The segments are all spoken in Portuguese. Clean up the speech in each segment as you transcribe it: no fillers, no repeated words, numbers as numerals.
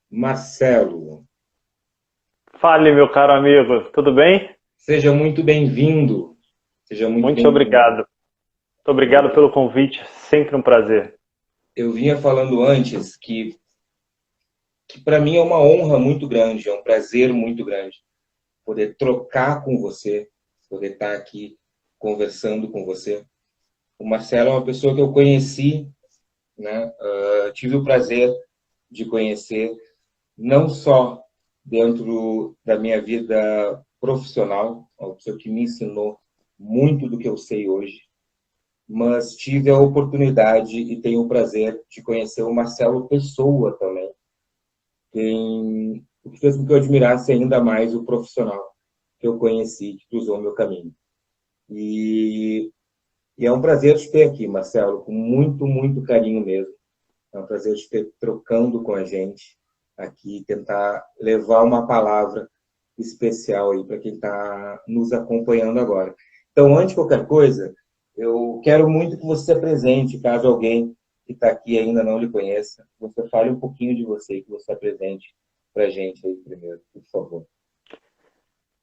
Marcelo, Fale, meu caro amigo, tudo bem? seja muito bem-vindo. Seja muito Muito bem-vindo. obrigado. Muito obrigado pelo convite, sempre um prazer. Eu vinha falando antes que para mim é uma honra muito grande, é um prazer muito grande poder trocar com você, poder estar aqui conversando com você. O Marcelo é uma pessoa que eu conheci, né? Tive o prazer de conhecer não só dentro da minha vida profissional, uma pessoa que me ensinou muito do que eu sei hoje, mas tive a oportunidade e tenho o prazer de conhecer o Marcelo Pessoa também, o que fez com que eu admirasse ainda mais o profissional que eu conheci, que cruzou o meu caminho. E, e é um prazer te ter aqui, Marcelo, com muito, muito carinho mesmo. É um prazer te ter trocando com a gente aqui, tentar levar uma palavra especial aí para quem está nos acompanhando agora. Então, antes de qualquer coisa, eu quero muito que você se apresente, caso alguém que está aqui ainda não lhe conheça, você fale um pouquinho de você, que você se apresente para a gente aí primeiro, por favor.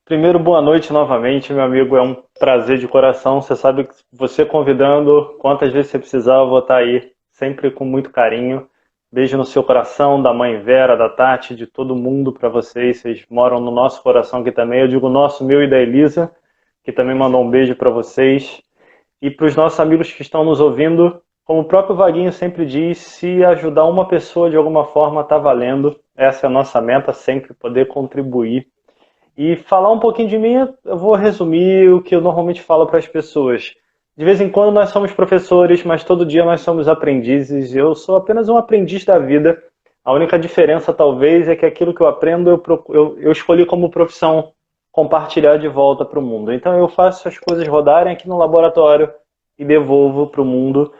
Primeiro, boa noite novamente, meu amigo. É um prazer de coração. Você sabe que você convidando, quantas vezes você precisar, eu vou estar aí, sempre com muito carinho. Beijo no seu coração, da mãe Vera, da Tati, de todo mundo para vocês. Vocês moram no nosso coração aqui também. Eu digo nosso, meu e da Elisa, que também mandou um beijo para vocês. E para os nossos amigos que estão nos ouvindo, como o próprio Vaguinho sempre diz, se ajudar uma pessoa de alguma forma está valendo. Essa é a nossa meta, sempre poder contribuir. E falar um pouquinho de mim, eu vou resumir o que eu normalmente falo para as pessoas. De vez em quando nós somos professores, mas todo dia nós somos aprendizes. Eu sou apenas um aprendiz da vida. A única diferença, talvez, é que aquilo que eu aprendo eu escolhi como profissão compartilhar de volta para o mundo. Então eu faço as coisas rodarem aqui no laboratório e devolvo para o mundo,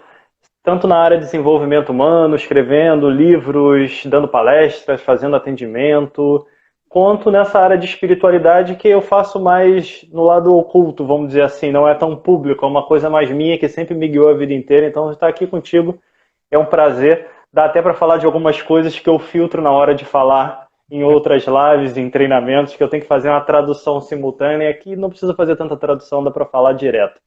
tanto na área de desenvolvimento humano, escrevendo livros, dando palestras, fazendo atendimento, quanto nessa área de espiritualidade que eu faço mais no lado oculto, vamos dizer assim, não é tão público, é uma coisa mais minha que sempre me guiou a vida inteira. Então estar aqui contigo é um prazer. Dá até para falar de algumas coisas que eu filtro na hora de falar em outras lives, em treinamentos, que eu tenho que fazer uma tradução simultânea. Aqui não precisa fazer tanta tradução, dá para falar direto.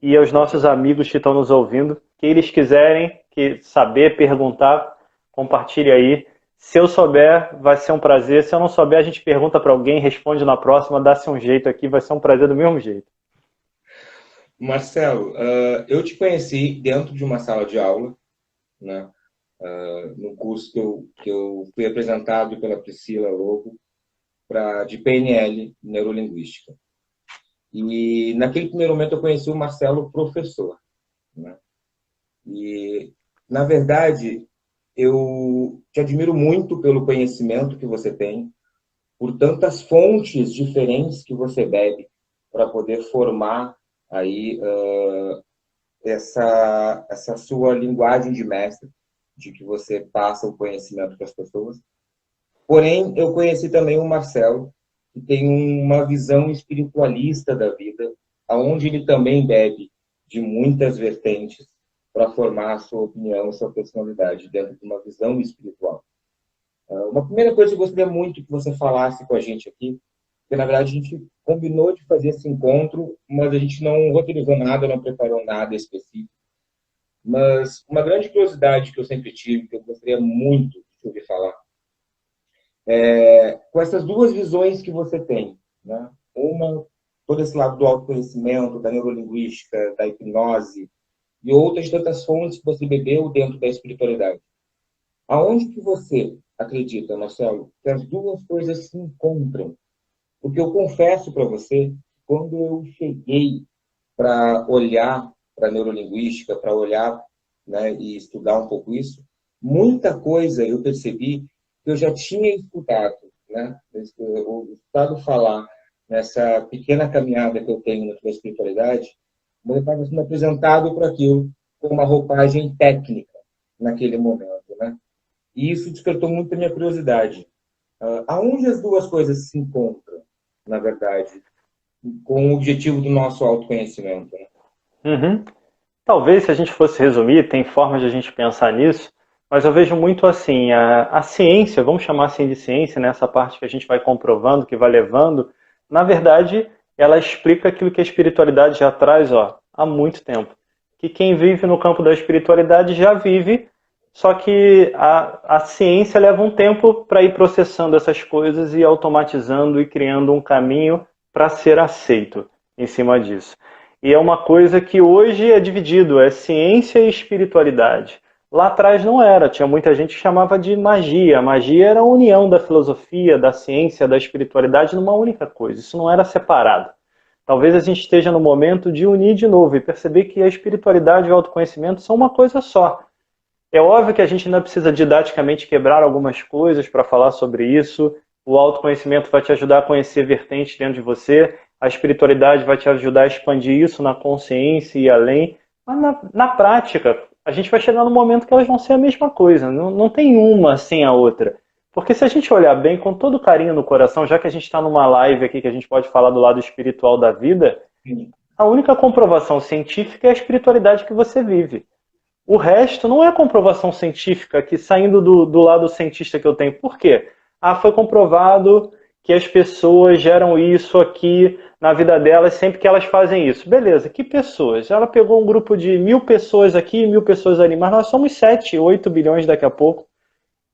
E aos nossos amigos que estão nos ouvindo, que eles quiserem saber, perguntar, compartilhe aí. Se eu souber, vai ser um prazer. Se eu não souber, a gente pergunta para alguém, responde na próxima, dá-se um jeito aqui, vai ser um prazer do mesmo jeito. Marcelo, eu te conheci dentro de uma sala de aula, né? No curso que eu fui apresentado pela Priscila Lobo, de PNL, Neurolinguística. E naquele primeiro momento eu conheci o Marcelo professor, né? E, na verdade, eu te admiro muito pelo conhecimento que você tem, por tantas fontes diferentes que você bebe para poder formar aí essa sua linguagem de mestre, de que você passa o conhecimento para as pessoas. Porém, eu conheci também o Marcelo, que tem uma visão espiritualista da vida, aonde ele também bebe de muitas vertentes para formar a sua opinião, a sua personalidade dentro de uma visão espiritual. Uma primeira coisa que eu gostaria muito que você falasse com a gente aqui, porque na verdade a gente combinou de fazer esse encontro, mas a gente não roteirizou nada, não preparou nada específico. Mas uma grande curiosidade que eu sempre tive, que eu gostaria muito de te ouvir falar, com essas duas visões que você tem, né? Uma, todo esse lado do autoconhecimento, da neurolinguística, da hipnose, e outras tantas fontes que você bebeu dentro da espiritualidade. Aonde que você acredita, Marcelo, que as duas coisas se encontram? Porque eu confesso para você, quando eu cheguei para olhar para a neurolinguística, para olhar, né, e estudar um pouco isso, muita coisa eu percebi que eu já tinha estudado, né? O estado falar nessa pequena caminhada que eu tenho na espiritualidade, mas eu estava sendo apresentado para aquilo com uma roupagem técnica naquele momento, né? E isso despertou muito a minha curiosidade. Aonde as duas coisas se encontram, na verdade, com o objetivo do nosso autoconhecimento, né? Uhum. Talvez, se a gente fosse resumir, tem formas de a gente pensar nisso. Mas eu vejo muito assim, a ciência, vamos chamar assim de ciência, né? Essa parte que a gente vai comprovando, que vai levando, na verdade, ela explica aquilo que a espiritualidade já traz, ó, há muito tempo. Que quem vive no campo da espiritualidade já vive, só que a ciência leva um tempo para ir processando essas coisas e automatizando e criando um caminho para ser aceito em cima disso. E é uma coisa que hoje é dividido, é ciência e espiritualidade. Lá atrás não era, tinha muita gente que chamava de magia. A magia era a união da filosofia, da ciência, da espiritualidade numa única coisa. Isso não era separado. Talvez a gente esteja no momento de unir de novo e perceber que a espiritualidade e o autoconhecimento são uma coisa só. É óbvio que a gente ainda precisa didaticamente quebrar algumas coisas para falar sobre isso. O autoconhecimento vai te ajudar a conhecer vertentes dentro de você. A espiritualidade vai te ajudar a expandir isso na consciência e além. Mas na prática, a gente vai chegar no momento que elas vão ser a mesma coisa. Não tem uma sem a outra. Porque se a gente olhar bem, com todo carinho no coração, já que a gente está numa live aqui que a gente pode falar do lado espiritual da vida, a única comprovação científica é a espiritualidade que você vive. O resto não é comprovação científica, que saindo do lado cientista que eu tenho. Por quê? Ah, foi comprovado que as pessoas geram isso aqui na vida delas sempre que elas fazem isso. Beleza, que pessoas? Ela pegou um grupo de 1.000 pessoas aqui, 1.000 pessoas ali, mas nós somos 7, 8 bilhões daqui a pouco.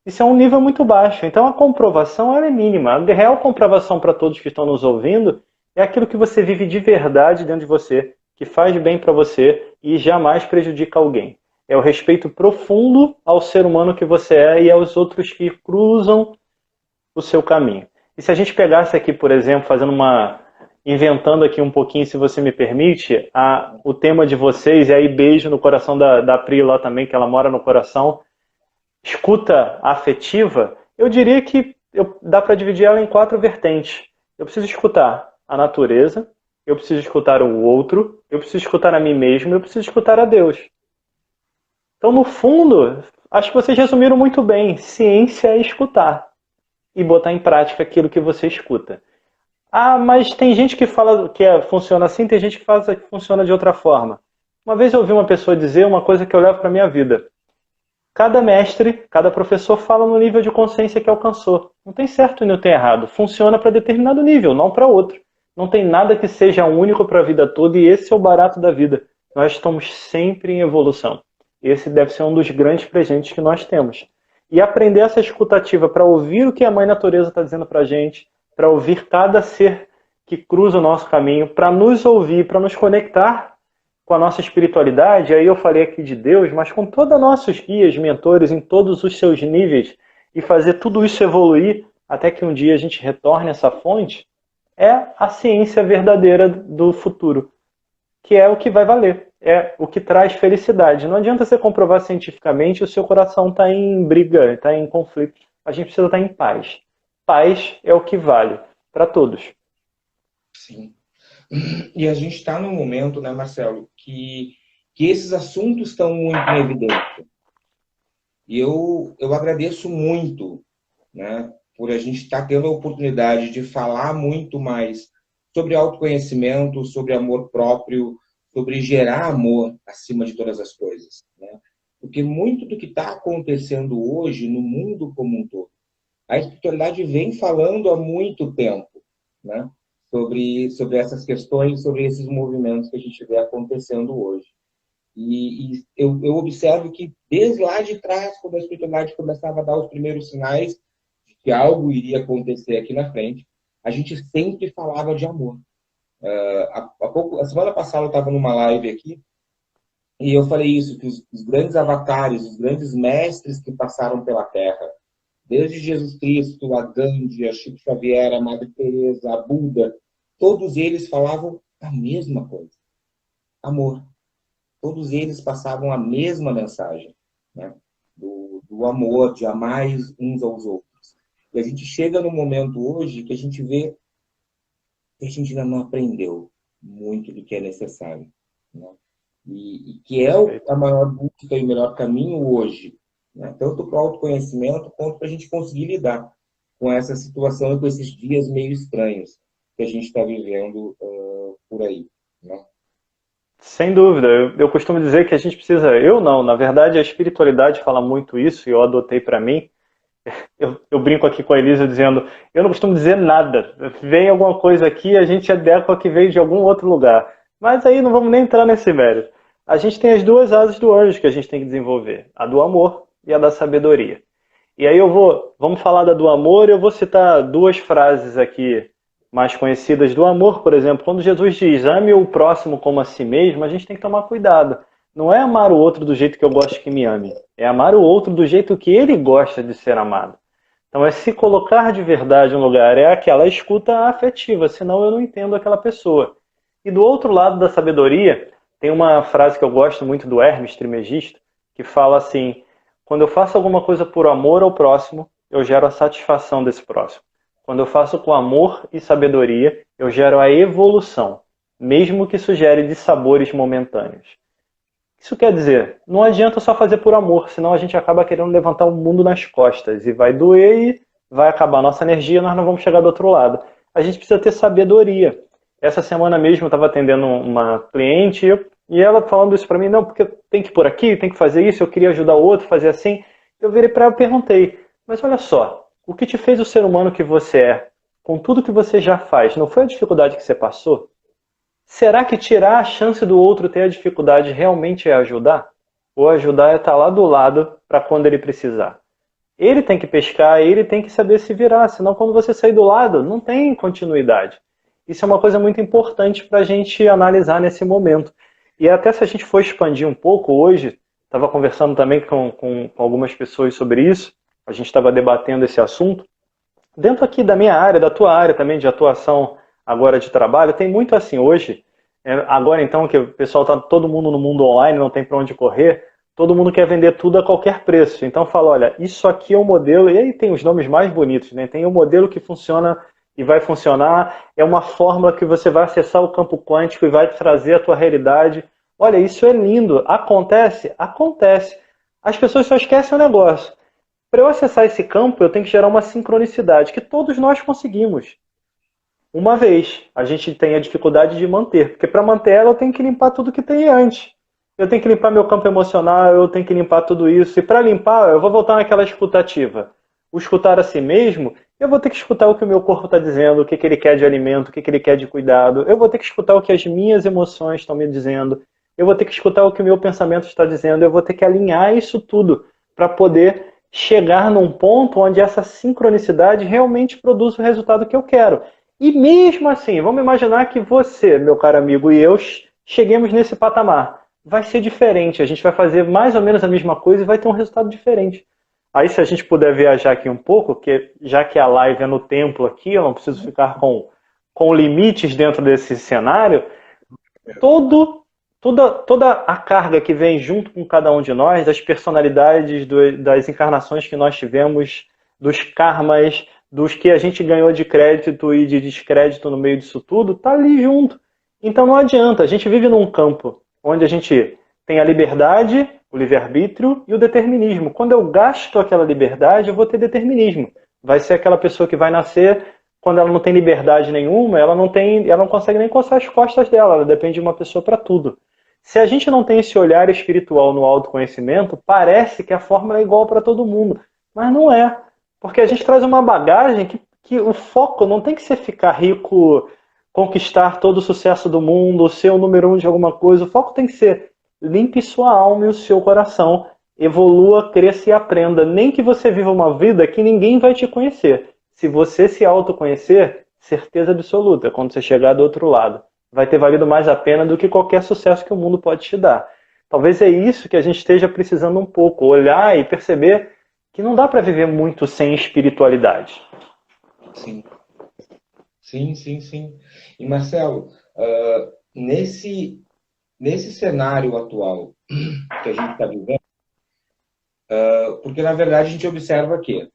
Isso é um nível muito baixo. Então a comprovação ela é mínima. A real comprovação para todos que estão nos ouvindo é aquilo que você vive de verdade dentro de você, que faz bem para você e jamais prejudica alguém. É o respeito profundo ao ser humano que você é e aos outros que cruzam o seu caminho. E se a gente pegasse aqui, por exemplo, inventando aqui um pouquinho, se você me permite, o tema de vocês, e aí beijo no coração da Pri lá também, que ela mora no coração, escuta afetiva, eu diria que dá para dividir ela em 4 vertentes. Eu preciso escutar a natureza, eu preciso escutar o outro, eu preciso escutar a mim mesmo, eu preciso escutar a Deus. Então, no fundo, acho que vocês resumiram muito bem. Ciência é escutar e botar em prática aquilo que você escuta. Ah, mas tem gente que fala que funciona assim, tem gente que fala que funciona de outra forma. Uma vez eu ouvi uma pessoa dizer uma coisa que eu levo para a minha vida. Cada mestre, cada professor fala no nível de consciência que alcançou. Não tem certo e não tem errado. Funciona para determinado nível, não para outro. Não tem nada que seja único para a vida toda e esse é o barato da vida. Nós estamos sempre em evolução. Esse deve ser um dos grandes presentes que nós temos. E aprender essa escutativa para ouvir o que a Mãe Natureza está dizendo para a gente, para ouvir cada ser que cruza o nosso caminho, para nos ouvir, para nos conectar com a nossa espiritualidade. Aí eu falei aqui de Deus, mas com todos os nossos guias, mentores, em todos os seus níveis, e fazer tudo isso evoluir até que um dia a gente retorne a essa fonte, é a ciência verdadeira do futuro, que é o que vai valer. É o que traz felicidade. Não adianta você comprovar cientificamente, o seu coração está em briga, está em conflito. A gente precisa estar em paz. Paz é o que vale para todos. Sim. E a gente está num momento, né, Marcelo, que esses assuntos estão muito em evidência. E eu agradeço muito, né, por a gente estar tendo a oportunidade de falar muito mais sobre autoconhecimento, sobre amor próprio, sobre gerar amor acima de todas as coisas, né? Porque muito do que está acontecendo hoje no mundo como um todo, a espiritualidade vem falando há muito tempo, né? Sobre essas questões, sobre esses movimentos que a gente vê acontecendo hoje. E eu observo que desde lá de trás, quando a espiritualidade começava a dar os primeiros sinais de que algo iria acontecer aqui na frente, a gente sempre falava de amor. A semana passada eu estava numa live aqui e eu falei isso, que os grandes avatares, os grandes mestres que passaram pela Terra, desde Jesus Cristo, a Gandhi, a Chico Xavier, a Madre Teresa, a Buda, todos eles falavam a mesma coisa, amor. Todos eles passavam a mesma mensagem, né? Do amor, de amar uns aos outros. E a gente chega no momento hoje que a gente vê que a gente ainda não aprendeu muito do que é necessário, né? E que é a maior busca e o melhor caminho hoje, né? Tanto para o autoconhecimento quanto para a gente conseguir lidar com essa situação e com esses dias meio estranhos que a gente está vivendo por aí, né? Sem dúvida, eu costumo dizer que a gente precisa, eu não, na verdade a espiritualidade fala muito isso e eu adotei para mim. Eu brinco aqui com a Elisa dizendo, eu não costumo dizer nada, vem alguma coisa aqui, a gente adequa que veio de algum outro lugar. Mas aí não vamos nem entrar nesse mérito. A gente tem as duas asas do anjo que a gente tem que desenvolver, a do amor e a da sabedoria. E aí vamos falar da do amor, eu vou citar duas frases aqui mais conhecidas do amor, por exemplo, quando Jesus diz, ame o próximo como a si mesmo, a gente tem que tomar cuidado. Não é amar o outro do jeito que eu gosto que me ame, é amar o outro do jeito que ele gosta de ser amado. Então é se colocar de verdade no lugar, é aquela escuta afetiva, senão eu não entendo aquela pessoa. E do outro lado da sabedoria, tem uma frase que eu gosto muito do Hermes Trismegisto, que fala assim, quando eu faço alguma coisa por amor ao próximo, eu gero a satisfação desse próximo. Quando eu faço com amor e sabedoria, eu gero a evolução, mesmo que isso gere dissabores momentâneos. Isso quer dizer, não adianta só fazer por amor, senão a gente acaba querendo levantar o mundo nas costas e vai doer e vai acabar a nossa energia, nós não vamos chegar do outro lado. A gente precisa ter sabedoria. Essa semana mesmo eu estava atendendo uma cliente e ela falando isso para mim, não, porque tem que ir por aqui, tem que fazer isso, eu queria ajudar o outro, fazer assim. Eu virei para ela e perguntei, mas olha só, o que te fez o ser humano que você é, com tudo que você já faz, não foi a dificuldade que você passou? Será que tirar a chance do outro ter a dificuldade realmente é ajudar? Ou ajudar é estar lá do lado para quando ele precisar? Ele tem que pescar, ele tem que saber se virar, senão quando você sair do lado, não tem continuidade. Isso é uma coisa muito importante para a gente analisar nesse momento. E até se a gente for expandir um pouco hoje, estava conversando também com algumas pessoas sobre isso, a gente estava debatendo esse assunto. Dentro aqui da minha área, da tua área também de atuação agora de trabalho, tem muito assim hoje, agora então que o pessoal está todo mundo no mundo online, não tem para onde correr, todo mundo quer vender tudo a qualquer preço. Então fala, olha, isso aqui é um modelo, e aí tem os nomes mais bonitos, né? Tem um modelo que funciona e vai funcionar, é uma fórmula que você vai acessar o campo quântico e vai trazer a tua realidade. Olha, isso é lindo. Acontece? Acontece. As pessoas só esquecem o negócio. Para eu acessar esse campo, eu tenho que gerar uma sincronicidade, que todos nós conseguimos. Uma vez, a gente tem a dificuldade de manter, porque para manter ela eu tenho que limpar tudo que tem antes. Eu tenho que limpar meu campo emocional, eu tenho que limpar tudo isso. E para limpar, eu vou voltar naquela escutativa. O escutar a si mesmo, eu vou ter que escutar o que o meu corpo está dizendo, o que ele quer de alimento, o que ele quer de cuidado. Eu vou ter que escutar o que as minhas emoções estão me dizendo. Eu vou ter que escutar o que o meu pensamento está dizendo. Eu vou ter que alinhar isso tudo para poder chegar num ponto onde essa sincronicidade realmente produz o resultado que eu quero. E mesmo assim, vamos imaginar que você, meu caro amigo, e eu cheguemos nesse patamar. Vai ser diferente, a gente vai fazer mais ou menos a mesma coisa e vai ter um resultado diferente. Aí se a gente puder viajar aqui um pouco, que já que a live é no templo aqui, eu não preciso ficar com limites dentro desse cenário, toda a carga que vem junto com cada um de nós, das personalidades, das encarnações que nós tivemos, dos karmas, dos que a gente ganhou de crédito e de descrédito no meio disso tudo, tá ali junto. Então não adianta, a gente vive num campo onde a gente tem a liberdade, o livre-arbítrio e o determinismo. Quando eu gasto aquela liberdade, eu vou ter determinismo. Vai ser aquela pessoa que vai nascer, quando ela não tem liberdade nenhuma, ela não consegue nem coçar as costas dela, ela depende de uma pessoa para tudo. Se a gente não tem esse olhar espiritual no autoconhecimento, parece que a fórmula é igual para todo mundo, mas não é. Porque a gente traz uma bagagem que o foco não tem que ser ficar rico, conquistar todo o sucesso do mundo, ser o número 1 de alguma coisa. O foco tem que ser limpe sua alma e o seu coração, evolua, cresça e aprenda. Nem que você viva uma vida que ninguém vai te conhecer. Se você se autoconhecer, certeza absoluta, quando você chegar do outro lado, vai ter valido mais a pena do que qualquer sucesso que o mundo pode te dar. Talvez é isso que a gente esteja precisando um pouco, olhar e perceber que não dá para viver muito sem espiritualidade. Sim. Sim. E Marcelo, nesse cenário atual que a gente está vivendo, porque na verdade a gente observa que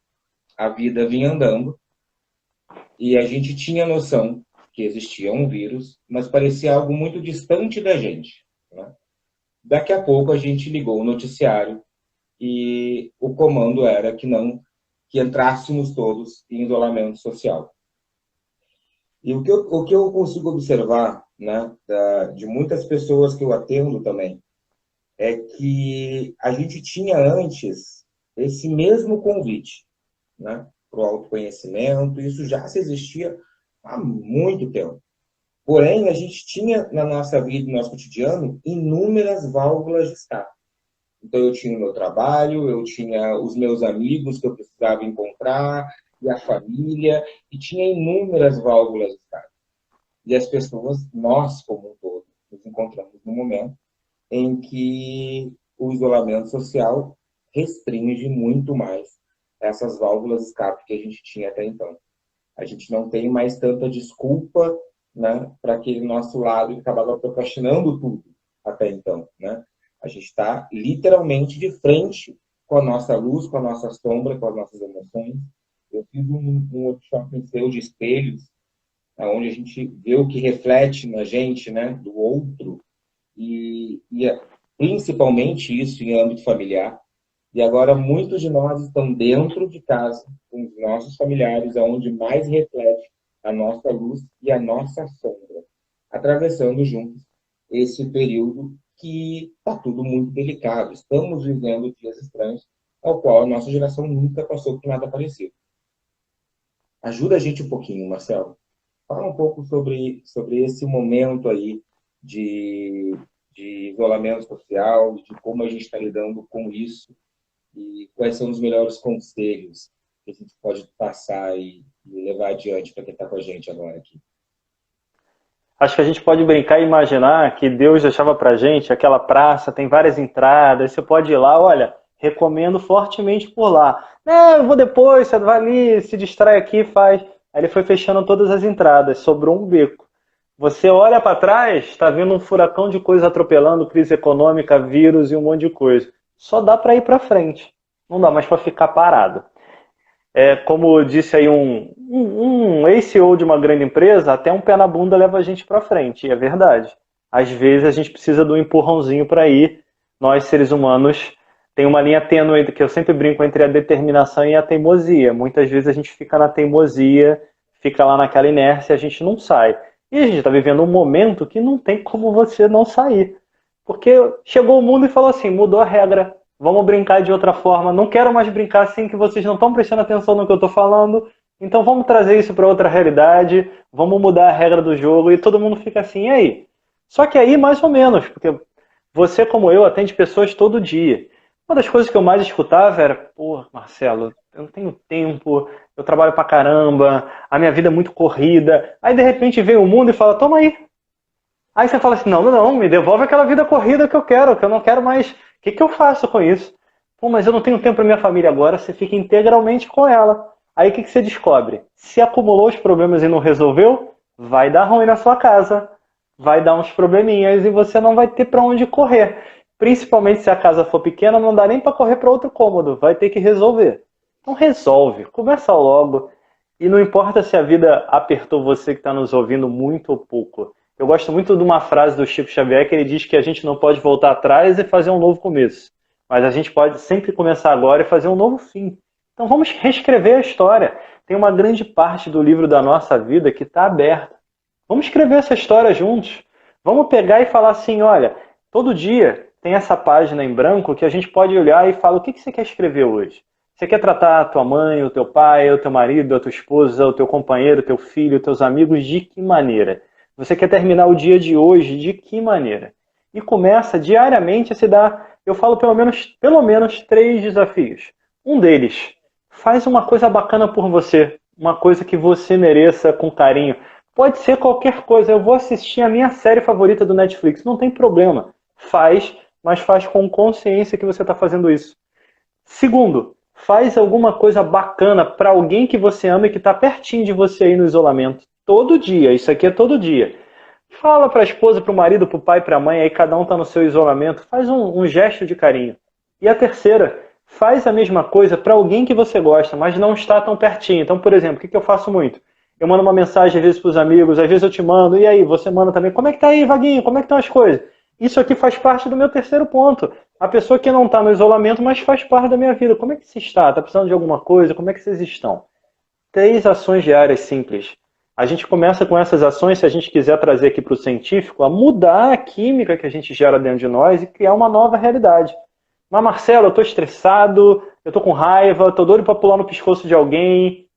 a vida vinha andando e a gente tinha noção que existia um vírus, mas parecia algo muito distante da gente, né? Daqui a pouco a gente ligou o noticiário e o comando era que entrássemos todos em isolamento social. E o que eu consigo observar, né, de muitas pessoas que eu atendo também, é que a gente tinha antes esse mesmo convite, né, para o autoconhecimento, isso já se existia há muito tempo. Porém, a gente tinha na nossa vida, no nosso cotidiano, inúmeras válvulas de escape. Então, eu tinha o meu trabalho, eu tinha os meus amigos que eu precisava encontrar, e a família, e tinha inúmeras válvulas de escape. E as pessoas, nós como um todo, nos encontramos no momento em que o isolamento social restringe muito mais essas válvulas de escape que a gente tinha até então. A gente não tem mais tanta desculpa, né, para aquele nosso lado que acabava procrastinando tudo até então, né? A gente está literalmente de frente com a nossa luz, com a nossa sombra, com as nossas emoções. Eu fiz um workshop em seu de espelhos, onde a gente vê o que reflete na gente, né, do outro, e principalmente isso em âmbito familiar. E agora muitos de nós estão dentro de casa, com os nossos familiares, onde mais reflete a nossa luz e a nossa sombra, atravessando juntos esse período que está tudo muito delicado. Estamos vivendo dias estranhos, ao qual a nossa geração nunca passou por nada parecido. Ajuda a gente um pouquinho, Marcelo. Fala um pouco sobre esse momento aí de isolamento social, de como a gente está lidando com isso e quais são os melhores conselhos que a gente pode passar e levar adiante para quem está com a gente agora aqui. Acho que a gente pode brincar e imaginar que Deus deixava pra gente aquela praça, tem várias entradas, você pode ir lá, olha, recomendo fortemente por lá. Eu vou depois, você vai ali, se distrai aqui, faz. Aí ele foi fechando todas as entradas, sobrou um beco. Você olha para trás, está vendo um furacão de coisa atropelando, crise econômica, vírus e um monte de coisa. Só dá para ir para frente, não dá mais para ficar parado. Como disse aí um ex-CEO de uma grande empresa, até um pé na bunda leva a gente para frente, e é verdade. Às vezes a gente precisa de um empurrãozinho para ir. Nós, seres humanos, tem uma linha tênue que eu sempre brinco entre a determinação e a teimosia. Muitas vezes a gente fica na teimosia, fica lá naquela inércia, a gente não sai. E a gente está vivendo um momento que não tem como você não sair. Porque chegou o mundo e falou assim, mudou a regra, vamos brincar de outra forma, não quero mais brincar assim que vocês não estão prestando atenção no que eu estou falando, então vamos trazer isso para outra realidade, vamos mudar a regra do jogo, e todo mundo fica assim, e aí? Só que aí, mais ou menos, porque você, como eu, atende pessoas todo dia. Uma das coisas que eu mais escutava era, pô, Marcelo, eu não tenho tempo, eu trabalho pra caramba, a minha vida é muito corrida, aí de repente vem o mundo e fala, toma aí. Aí você fala assim, não, me devolve aquela vida corrida que eu não quero mais. O que eu faço com isso? Pô, mas eu não tenho tempo para minha família agora, você fica integralmente com ela. Aí o que você descobre? Se acumulou os problemas e não resolveu, vai dar ruim na sua casa, vai dar uns probleminhas e você não vai ter para onde correr. Principalmente se a casa for pequena, não dá nem para correr para outro cômodo, vai ter que resolver. Então resolve, começa logo. E não importa se a vida apertou você que está nos ouvindo muito ou pouco. Eu gosto muito de uma frase do Chico Xavier que ele diz que a gente não pode voltar atrás e fazer um novo começo. Mas a gente pode sempre começar agora e fazer um novo fim. Então vamos reescrever a história. Tem uma grande parte do livro da nossa vida que está aberta. Vamos escrever essa história juntos. Vamos pegar e falar assim, olha, todo dia tem essa página em branco que a gente pode olhar e falar o que você quer escrever hoje. Você quer tratar a tua mãe, o teu pai, o teu marido, a tua esposa, o teu companheiro, o teu filho, os teus amigos, de que maneira? Você quer terminar o dia de hoje de que maneira? E começa diariamente a se dar, eu falo pelo menos 3 desafios. Um deles, faz uma coisa bacana por você, uma coisa que você mereça com carinho. Pode ser qualquer coisa, eu vou assistir a minha série favorita do Netflix, não tem problema. Faz, mas faz com consciência que você está fazendo isso. Segundo, faz alguma coisa bacana para alguém que você ama e que está pertinho de você aí no isolamento. Todo dia, isso aqui é todo dia. Fala para a esposa, para o marido, para o pai, para a mãe, aí cada um está no seu isolamento. Faz um gesto de carinho. E a terceira, faz a mesma coisa para alguém que você gosta, mas não está tão pertinho. Então, por exemplo, o que eu faço muito? Eu mando uma mensagem às vezes para os amigos, às vezes eu te mando, e aí, você manda também, como é que tá aí, Vaguinho? Como é que estão as coisas? Isso aqui faz parte do meu terceiro ponto. A pessoa que não está no isolamento, mas faz parte da minha vida. Como é que você está? Está precisando de alguma coisa? Como é que vocês estão? 3 ações diárias simples. A gente começa com essas ações, se a gente quiser trazer aqui para o científico, a mudar a química que a gente gera dentro de nós e criar uma nova realidade. Mas, Marcelo, eu estou estressado, eu estou com raiva, estou doido para pular no pescoço de alguém.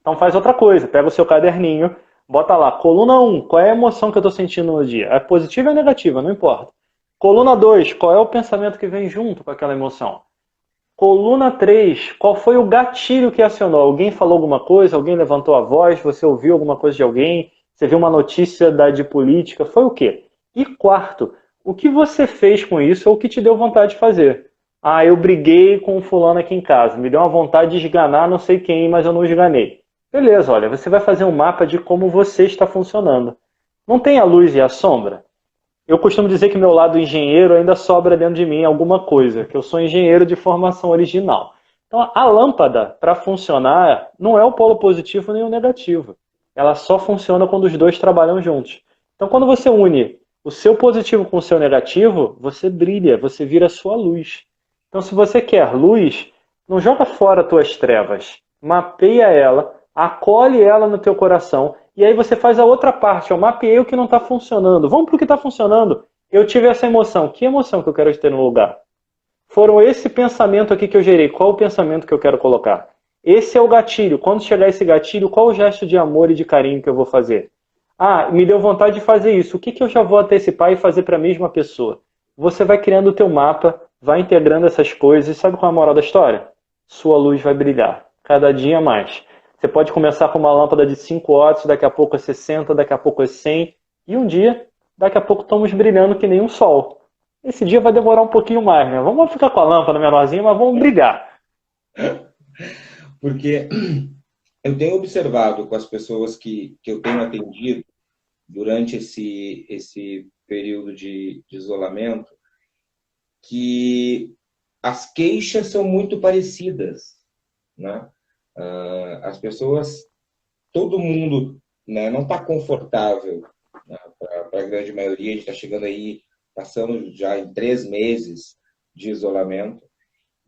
Então faz outra coisa, pega o seu caderninho, bota lá, coluna 1, qual é a emoção que eu estou sentindo no dia? É positiva ou negativa, não importa. Coluna 2, qual é o pensamento que vem junto com aquela emoção? Coluna 3, qual foi o gatilho que acionou? Alguém falou alguma coisa, alguém levantou a voz, você ouviu alguma coisa de alguém, você viu uma notícia de política, foi o quê? E quarto, o que você fez com isso ou o que te deu vontade de fazer? Ah, eu briguei com o fulano aqui em casa, me deu uma vontade de esganar não sei quem, mas eu não esganei. Beleza, olha, você vai fazer um mapa de como você está funcionando. Não tem a luz e a sombra? Eu costumo dizer que meu lado engenheiro ainda sobra dentro de mim alguma coisa, que eu sou engenheiro de formação original. Então, a lâmpada, para funcionar, não é o polo positivo nem o negativo. Ela só funciona quando os dois trabalham juntos. Então, quando você une o seu positivo com o seu negativo, você brilha, você vira a sua luz. Então, se você quer luz, não joga fora as tuas trevas. Mapeia ela, acolhe ela no teu coração. E aí você faz a outra parte, eu mapeei o que não está funcionando. Vamos para o que está funcionando. Eu tive essa emoção. Que emoção que eu quero ter no lugar? Foram esse pensamento aqui que eu gerei. Qual o pensamento que eu quero colocar? Esse é o gatilho. Quando chegar esse gatilho, qual o gesto de amor e de carinho que eu vou fazer? Ah, me deu vontade de fazer isso. O que eu já vou antecipar e fazer para a mesma pessoa? Você vai criando o teu mapa, vai integrando essas coisas. E sabe qual é a moral da história? Sua luz vai brilhar. Cada dia mais. Você pode começar com uma lâmpada de 5 watts, daqui a pouco é 60, daqui a pouco é 100. E um dia, daqui a pouco estamos brilhando que nem um sol. Esse dia vai demorar um pouquinho mais, né? Vamos ficar com a lâmpada menorzinha, mas vamos brilhar. Porque eu tenho observado com as pessoas que eu tenho atendido durante esse período de isolamento que as queixas são muito parecidas, né? As pessoas, todo mundo, né, não está confortável, né, para a grande maioria. A gente está chegando aí, passando já em 3 meses de isolamento,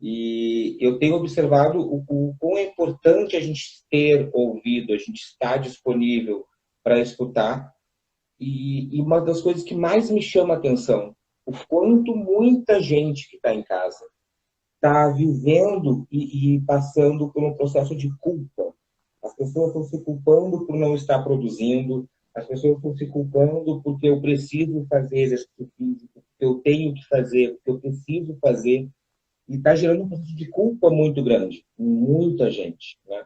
e eu tenho observado o quão é importante a gente ter ouvido, a gente estar disponível para escutar, e uma das coisas que mais me chama a atenção, o quanto muita gente que está em casa está vivendo e passando por um processo de culpa. As pessoas estão se culpando por não estar produzindo, as pessoas estão se culpando porque eu preciso fazer exercício físico, porque eu tenho que fazer, porque eu preciso fazer, e está gerando um processo de culpa muito grande, em muita gente, né?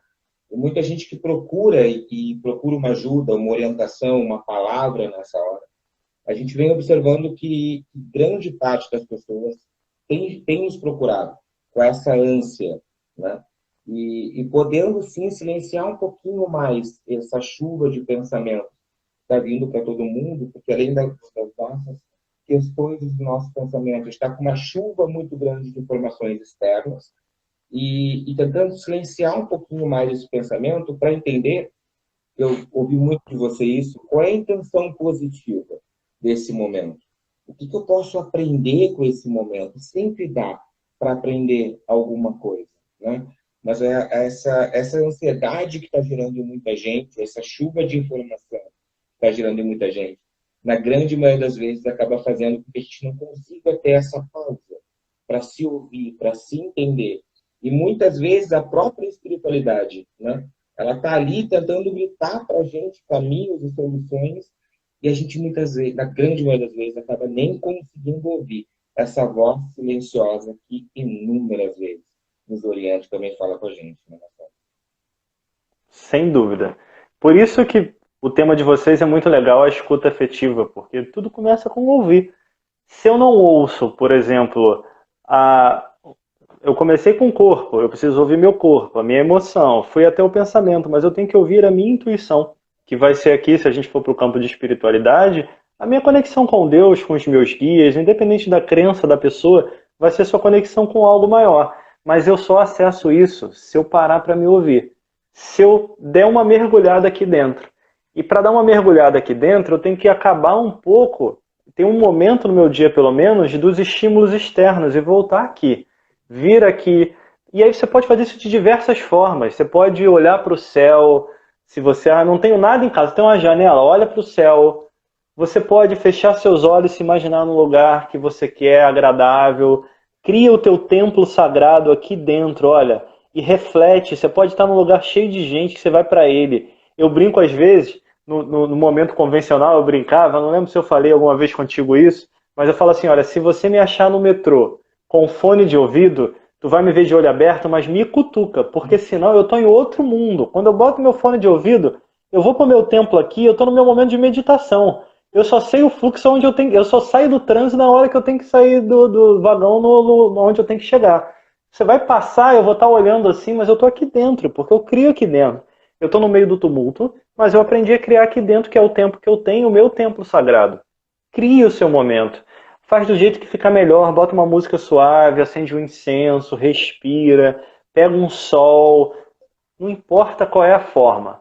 E muita gente que procura e procura uma ajuda, uma orientação, uma palavra nessa hora. A gente vem observando que grande parte das pessoas tem nos procurado com essa ânsia, né? E podendo, sim, silenciar um pouquinho mais essa chuva de pensamento que está vindo para todo mundo, porque além das nossas questões dos nossos pensamentos, está com uma chuva muito grande de informações externas, e tentando silenciar um pouquinho mais esse pensamento para entender, eu ouvi muito de você isso, qual é a intenção positiva desse momento? O que eu posso aprender com esse momento? Sempre dá para aprender alguma coisa, né? Mas é essa ansiedade que está gerando em muita gente, essa chuva de informação que está gerando em muita gente, na grande maioria das vezes acaba fazendo com que a gente não consiga ter essa pausa para se ouvir, para se entender. E muitas vezes a própria espiritualidade, né? Ela está ali tentando gritar para a gente caminhos e soluções, e a gente muitas vezes, na grande maioria das vezes, acaba nem conseguindo ouvir essa voz silenciosa que inúmeras vezes nos orienta, também fala com a gente, né? Sem dúvida. Por isso que o tema de vocês é muito legal, a escuta afetiva, porque tudo começa com ouvir. Se eu não ouço, por exemplo, eu comecei com o corpo, eu preciso ouvir meu corpo, a minha emoção, fui até o pensamento, mas eu tenho que ouvir a minha intuição, que vai ser aqui, se a gente for para o campo de espiritualidade, a minha conexão com Deus, com os meus guias, independente da crença da pessoa, vai ser sua conexão com algo maior. Mas eu só acesso isso se eu parar para me ouvir. Se eu der uma mergulhada aqui dentro. E para dar uma mergulhada aqui dentro, eu tenho que acabar um pouco, ter um momento no meu dia, pelo menos, dos estímulos externos e voltar aqui. Vir aqui. E aí você pode fazer isso de diversas formas. Você pode olhar para o céu, Se você não tem nada em casa, tem uma janela, olha para o céu. Você pode fechar seus olhos e se imaginar num lugar que você quer, agradável. Cria o teu templo sagrado aqui dentro, olha, e reflete. Você pode estar num lugar cheio de gente que você vai para ele. Eu brinco às vezes, no momento convencional eu brincava, não lembro se eu falei alguma vez contigo isso, mas eu falo assim, olha, se você me achar no metrô com fone de ouvido, tu vai me ver de olho aberto, mas me cutuca, porque senão eu tô em outro mundo. Quando eu boto meu fone de ouvido, eu vou pro meu templo aqui, eu tô no meu momento de meditação. Eu só sei o fluxo onde eu tenho. Eu só saio do trânsito na hora que eu tenho que sair do vagão onde eu tenho que chegar. Você vai passar, eu vou estar olhando assim, mas eu estou aqui dentro, porque eu crio aqui dentro. Eu estou no meio do tumulto, mas eu aprendi a criar aqui dentro, que é o tempo que eu tenho, o meu templo sagrado. Crie o seu momento. Faz do jeito que fica melhor, bota uma música suave, acende um incenso, respira, pega um sol. Não importa qual é a forma.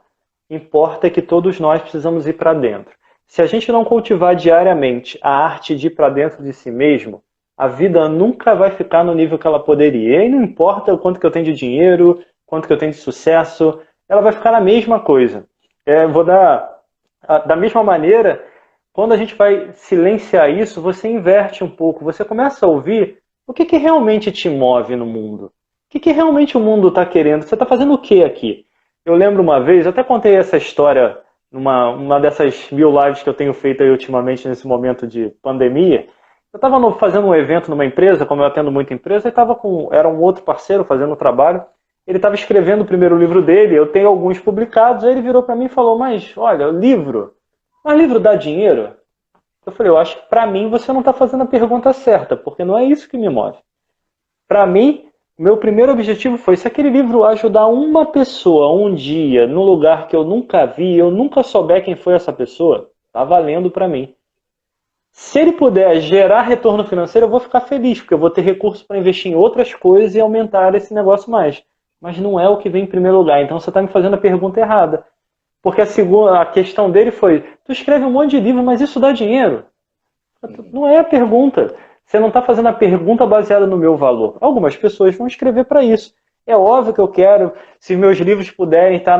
Importa que todos nós precisamos ir para dentro. Se a gente não cultivar diariamente a arte de ir para dentro de si mesmo, a vida nunca vai ficar no nível que ela poderia. E aí não importa o quanto que eu tenho de dinheiro, quanto que eu tenho de sucesso, ela vai ficar na mesma coisa. Vou dar da mesma maneira, quando a gente vai silenciar isso, você inverte um pouco, você começa a ouvir o que realmente te move no mundo. O que realmente o mundo está querendo? Você está fazendo o que aqui? Eu lembro uma vez, eu até contei essa história numa dessas 1000 lives que eu tenho feito aí ultimamente nesse momento de pandemia. Eu estava fazendo um evento numa empresa, como eu atendo muita empresa, e era um outro parceiro fazendo o trabalho. Ele estava escrevendo o primeiro livro dele, eu tenho alguns publicados, aí ele virou para mim e falou, mas olha, mas livro dá dinheiro? Eu falei, eu acho que para mim você não está fazendo a pergunta certa, porque não é isso que me move. Para mim, meu primeiro objetivo foi, se aquele livro ajudar uma pessoa um dia, num lugar que eu nunca vi, eu nunca souber quem foi essa pessoa, tá valendo para mim. Se ele puder gerar retorno financeiro, eu vou ficar feliz, porque eu vou ter recurso para investir em outras coisas e aumentar esse negócio mais. Mas não é o que vem em primeiro lugar, então você está me fazendo a pergunta errada. Porque a questão dele foi, tu escreve um monte de livro, mas isso dá dinheiro? Não é a pergunta. Você não está fazendo a pergunta baseada no meu valor. Algumas pessoas vão escrever para isso. É óbvio que eu quero, se meus livros puderem estar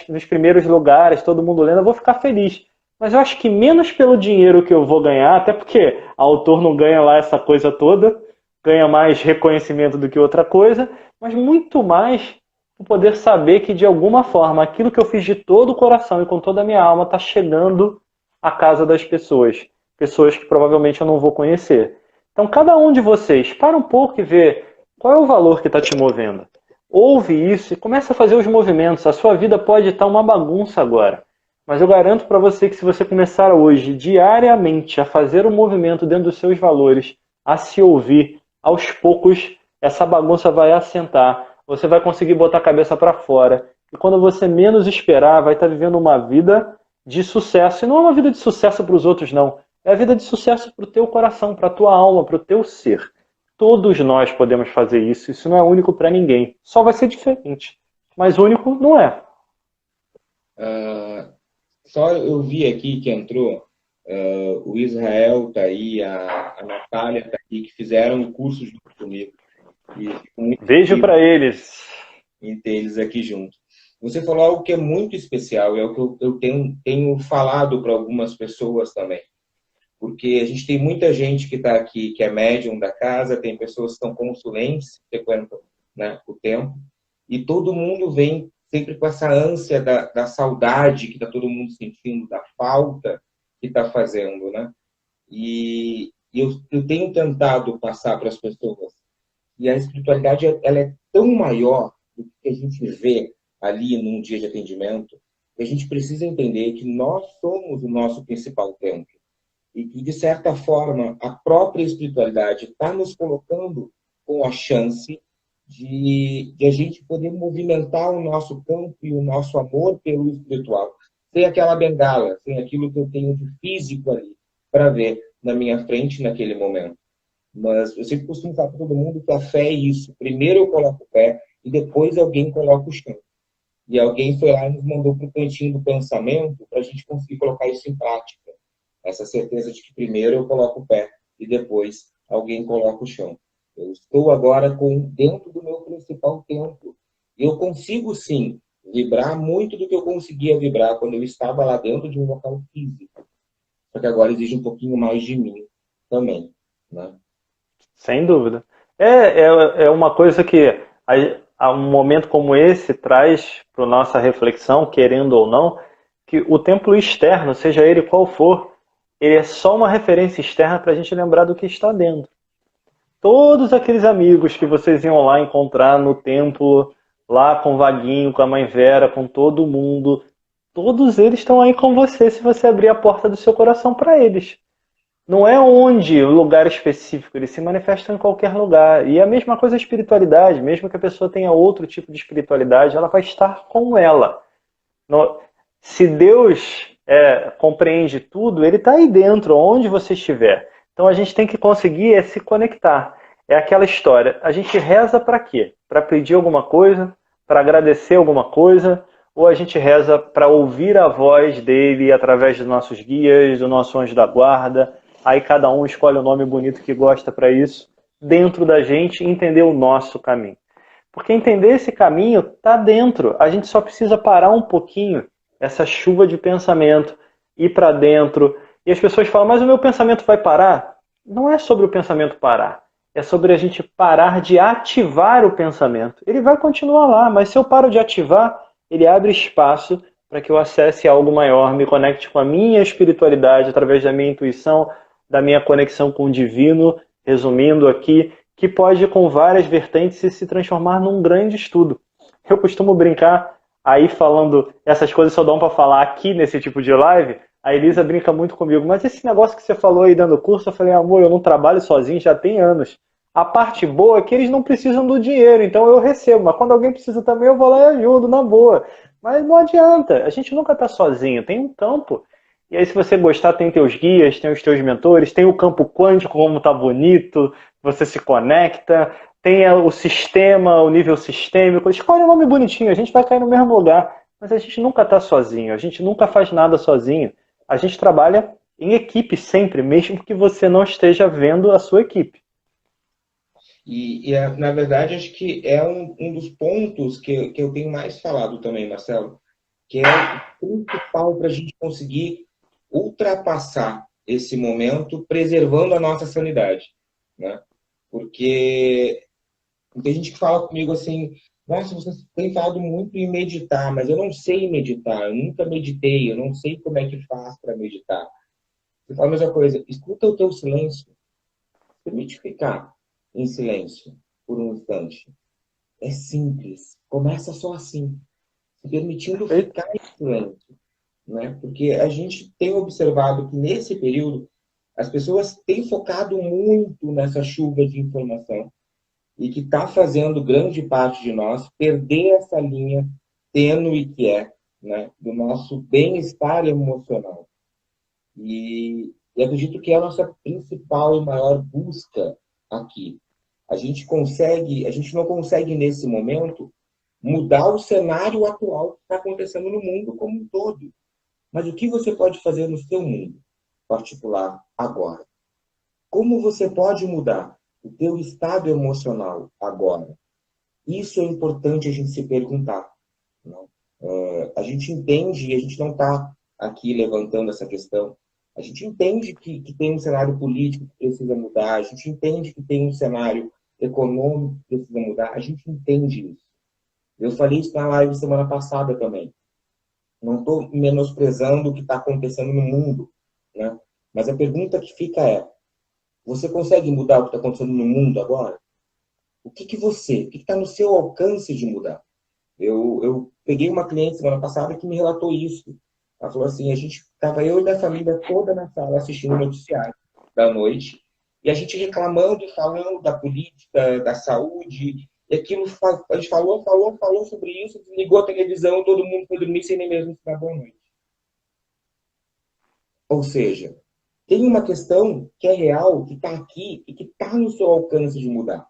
nos primeiros lugares, todo mundo lendo, eu vou ficar feliz. Mas eu acho que menos pelo dinheiro que eu vou ganhar, até porque autor não ganha lá essa coisa toda, ganha mais reconhecimento do que outra coisa, mas muito mais por poder saber que, de alguma forma, aquilo que eu fiz de todo o coração e com toda a minha alma está chegando à casa das pessoas. Pessoas que provavelmente eu não vou conhecer. Então, cada um de vocês, para um pouco e vê qual é o valor que está te movendo. Ouve isso e começa a fazer os movimentos. A sua vida pode estar uma bagunça agora. Mas eu garanto para você que se você começar hoje, diariamente, a fazer um movimento dentro dos seus valores, a se ouvir, aos poucos, essa bagunça vai assentar. Você vai conseguir botar a cabeça para fora. E quando você menos esperar, vai estar vivendo uma vida de sucesso. E não é uma vida de sucesso para os outros, não. É a vida de sucesso para o teu coração, para a tua alma, para o teu ser. Todos nós podemos fazer isso. Isso não é único para ninguém. Só vai ser diferente. Mas único não é. Só eu vi aqui que entrou, o Israel está aí, a Natália está aqui, que fizeram cursos comigo. Beijo para eles. E ter eles aqui juntos. Você falou algo que é muito especial, é o que eu tenho falado para algumas pessoas também. Porque a gente tem muita gente que está aqui, que é médium da casa, tem pessoas que são consulentes, que frequentam, né, o tempo, e todo mundo vem sempre com essa ânsia da saudade que está todo mundo sentindo, da falta que está fazendo, né? E eu tenho tentado passar para as pessoas, e a espiritualidade ela é tão maior do que a gente vê ali num dia de atendimento, que a gente precisa entender que nós somos o nosso principal templo. E que, de certa forma, a própria espiritualidade está nos colocando com a chance de a gente poder movimentar o nosso campo e o nosso amor pelo espiritual. Sem aquela bengala, sem aquilo que eu tenho de físico ali, para ver na minha frente naquele momento. Mas eu sempre costumo falar para todo mundo que a fé é isso. Primeiro eu coloco o pé e depois alguém coloca o chão. E alguém foi lá e nos mandou para o cantinho do pensamento para a gente conseguir colocar isso em prática. Essa certeza de que primeiro eu coloco o pé e depois alguém coloca o chão. Eu estou agora dentro do meu principal templo. Eu consigo, sim, vibrar muito do que eu conseguia vibrar quando eu estava lá dentro de um local físico. Só que agora exige um pouquinho mais de mim também, né? Sem dúvida. É uma coisa que um momento como esse traz para nossa reflexão, querendo ou não, que o templo externo, seja ele qual for, ele é só uma referência externa para a gente lembrar do que está dentro. Todos aqueles amigos que vocês iam lá encontrar no templo, lá com o Vaguinho, com a Mãe Vera, com todo mundo, todos eles estão aí com você se você abrir a porta do seu coração para eles. Não é onde, o lugar específico, ele se manifesta em qualquer lugar. E a mesma coisa a espiritualidade, mesmo que a pessoa tenha outro tipo de espiritualidade, ela vai estar com ela. Se Deus compreende tudo, ele está aí dentro, onde você estiver. Então a gente tem que conseguir se conectar. É aquela história, a gente reza para quê? Para pedir alguma coisa? Para agradecer alguma coisa? Ou a gente reza para ouvir a voz dele através dos nossos guias, do nosso anjo da guarda? Aí cada um escolhe o nome bonito que gosta para isso, dentro da gente, entender o nosso caminho. Porque entender esse caminho está dentro. A gente só precisa parar um pouquinho essa chuva de pensamento, ir para dentro. E as pessoas falam, mas o meu pensamento vai parar? Não é sobre o pensamento parar. É sobre a gente parar de ativar o pensamento. Ele vai continuar lá, mas se eu paro de ativar, ele abre espaço para que eu acesse algo maior, me conecte com a minha espiritualidade através da minha intuição, da minha conexão com o divino, resumindo aqui, que pode, com várias vertentes, se transformar num grande estudo. Eu costumo brincar, aí falando essas coisas só dão para falar aqui nesse tipo de live, a Elisa brinca muito comigo, mas esse negócio que você falou aí dando curso, eu falei, amor, eu não trabalho sozinho já tem anos. A parte boa é que eles não precisam do dinheiro, então eu recebo, mas quando alguém precisa também eu vou lá e ajudo, na boa. Mas não adianta, a gente nunca está sozinho, tem um campo. E aí, se você gostar, tem teus guias, tem os teus mentores, tem o campo quântico, como tá bonito, você se conecta, tem o sistema, o nível sistêmico. Escolhe um nome bonitinho, a gente vai cair no mesmo lugar. Mas a gente nunca está sozinho, a gente nunca faz nada sozinho. A gente trabalha em equipe sempre, mesmo que você não esteja vendo a sua equipe. Na verdade, acho que é um dos pontos que eu tenho mais falado também, Marcelo, que é o principal para a gente conseguir ultrapassar esse momento preservando a nossa sanidade, né? Porque tem gente que fala comigo assim, nossa, você tem falado muito em meditar, mas eu não sei meditar, eu nunca meditei, eu não sei como é que faz para meditar. Você fala a mesma coisa, escuta o teu silêncio, permite ficar em silêncio por um instante. É simples, começa só assim, se permitindo ficar em silêncio, né? Porque a gente tem observado que nesse período as pessoas têm focado muito nessa chuva de informação e que está fazendo grande parte de nós perder essa linha tênue que é, né, do nosso bem-estar emocional. E acredito que é a nossa principal e maior busca aqui. A gente não consegue nesse momento mudar o cenário atual que está acontecendo no mundo como um todo. Mas o que você pode fazer no seu mundo particular agora? Como você pode mudar o teu estado emocional agora? Isso é importante a gente se perguntar. Não? A gente entende, e a gente não está aqui levantando essa questão, a gente entende que tem um cenário político que precisa mudar, a gente entende que tem um cenário econômico que precisa mudar, a gente entende isso. Eu falei isso na live semana passada também. Não estou menosprezando o que está acontecendo no mundo, né? Mas a pergunta que fica é, você consegue mudar o que está acontecendo no mundo agora? O que está no seu alcance de mudar? Eu peguei uma cliente semana passada que me relatou isso. Ela falou assim, a gente estava eu e minha família toda na sala assistindo o noticiário da noite, e a gente reclamando e falando da política, da saúde, e aquilo, a gente falou sobre isso, desligou a televisão, todo mundo foi dormir sem nem mesmo se dar boa noite. Ou seja, tem uma questão que é real, que está aqui e que está no seu alcance de mudar.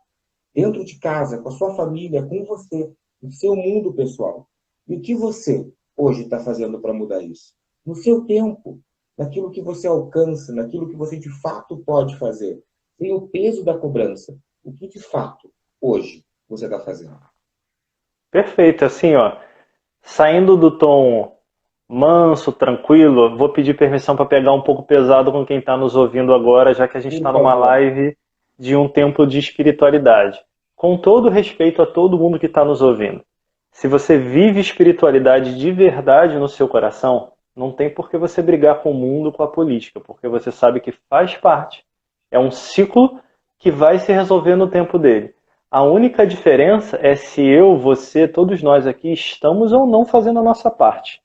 Dentro de casa, com a sua família, com você, no seu mundo pessoal. E o que você hoje está fazendo para mudar isso? No seu tempo, naquilo que você alcança, naquilo que você de fato pode fazer. Sem o peso da cobrança. O que de fato hoje você está fazendo? Perfeito, assim, ó. Saindo do tom manso, tranquilo, vou pedir permissão para pegar um pouco pesado com quem está nos ouvindo agora, já que a gente Por está numa favor. live de um templo de espiritualidade. Com todo respeito a todo mundo que está nos ouvindo. Se você vive espiritualidade de verdade no seu coração, não tem por que você brigar com o mundo, com a política, porque você sabe que faz parte. É um ciclo que vai se resolver no tempo dele. A única diferença é se eu, você, todos nós aqui estamos ou não fazendo a nossa parte.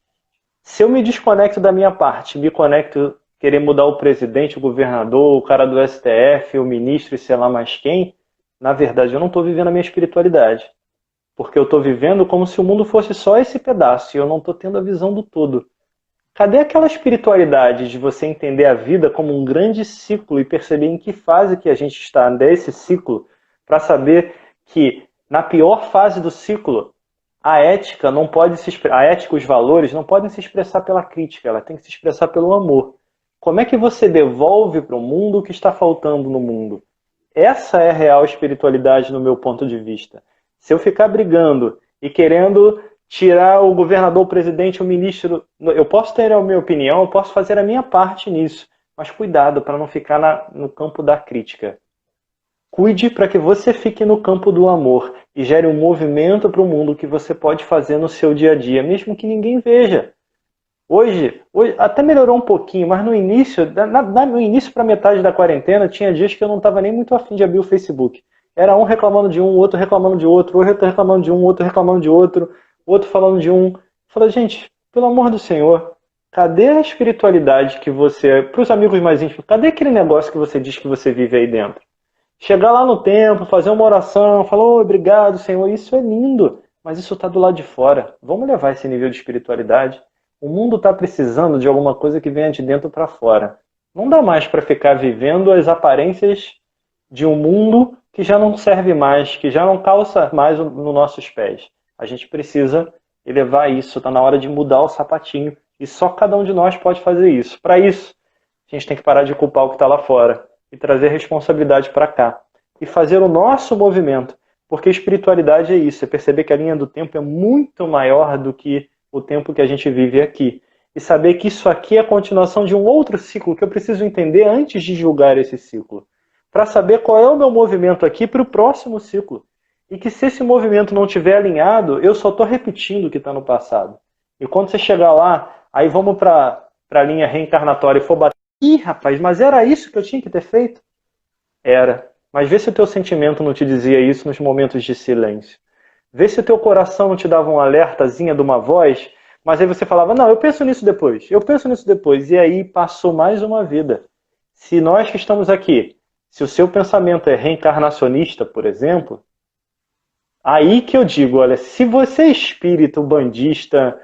Se eu me desconecto da minha parte, me conecto querer mudar o presidente, o governador, o cara do STF, o ministro e sei lá mais quem, na verdade eu não estou vivendo a minha espiritualidade. Porque eu estou vivendo como se o mundo fosse só esse pedaço e eu não estou tendo a visão do todo. Cadê aquela espiritualidade de você entender a vida como um grande ciclo e perceber em que fase que a gente está desse ciclo para saber que na pior fase do ciclo a ética não pode a ética, os valores não podem se expressar pela crítica, ela tem que se expressar pelo amor. Como é que você devolve para o mundo o que está faltando no mundo? Essa é a real espiritualidade no meu ponto de vista. Se eu ficar brigando e querendo tirar o governador, o presidente, o ministro, eu posso ter a minha opinião, eu posso fazer a minha parte nisso, mas cuidado para não ficar no campo da crítica. Cuide para que você fique no campo do amor e gere um movimento para o mundo que você pode fazer no seu dia a dia, mesmo que ninguém veja. Hoje até melhorou um pouquinho, mas no início para metade da quarentena, tinha dias que eu não estava nem muito afim de abrir o Facebook. Era um reclamando de um, outro reclamando de outro, outro reclamando de um, outro reclamando de outro, outro falando de um. Falei, gente, pelo amor do Senhor, cadê a espiritualidade que você, para os amigos mais íntimos, cadê aquele negócio que você diz que você vive aí dentro? Chegar lá no templo, fazer uma oração, falar, oh, obrigado, Senhor, isso é lindo, mas isso está do lado de fora. Vamos levar esse nível de espiritualidade. O mundo está precisando de alguma coisa que venha de dentro para fora. Não dá mais para ficar vivendo as aparências de um mundo que já não serve mais, que já não calça mais nos nossos pés. A gente precisa elevar isso, está na hora de mudar o sapatinho. E só cada um de nós pode fazer isso. Para isso, a gente tem que parar de culpar o que está lá fora e trazer responsabilidade para cá. E fazer o nosso movimento. Porque espiritualidade é isso, é perceber que a linha do tempo é muito maior do que o tempo que a gente vive aqui. E saber que isso aqui é a continuação de um outro ciclo que eu preciso entender antes de julgar esse ciclo. Para saber qual é o meu movimento aqui para o próximo ciclo. E que se esse movimento não estiver alinhado, eu só estou repetindo o que está no passado. E quando você chegar lá, aí vamos para a linha reencarnatória e for bater. Ih, rapaz, mas era isso que eu tinha que ter feito? Era. Mas vê se o teu sentimento não te dizia isso nos momentos de silêncio. Vê se o teu coração não te dava um alertazinha de uma voz, mas aí você falava, não, eu penso nisso depois, eu penso nisso depois. E aí passou mais uma vida. Se nós que estamos aqui, se o seu pensamento é reencarnacionista, por exemplo, aí que eu digo, olha, se você é espírita, bandista,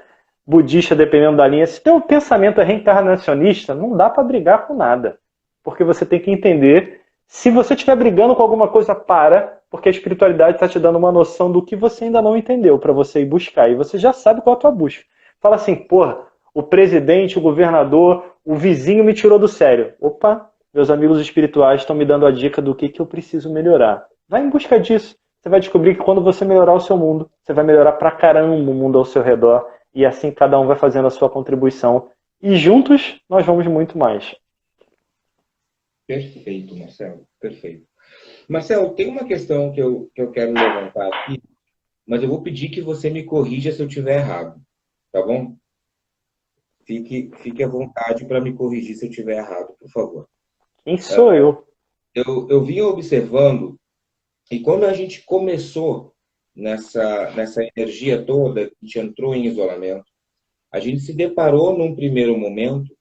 budista, dependendo da linha, se teu pensamento é reencarnacionista, não dá para brigar com nada. Porque você tem que entender, se você estiver brigando com alguma coisa, para, porque a espiritualidade está te dando uma noção do que você ainda não entendeu para você ir buscar. E você já sabe qual é a tua busca. Fala assim, porra, o presidente, o governador, o vizinho me tirou do sério. Opa, meus amigos espirituais estão me dando a dica do que eu preciso melhorar. Vai em busca disso. Você vai descobrir que quando você melhorar o seu mundo, você vai melhorar pra caramba o mundo ao seu redor. E assim cada um vai fazendo a sua contribuição. E juntos nós vamos muito mais. Perfeito, Marcelo. Perfeito. Marcelo, tem uma questão que eu quero levantar aqui, mas eu vou pedir que você me corrija se eu estiver errado, tá bom? Fique à vontade para me corrigir se eu estiver errado, por favor. Quem sou eu? Eu vinha observando, e quando a gente começou nessa energia toda, a gente entrou em isolamento, a gente se deparou num primeiro momento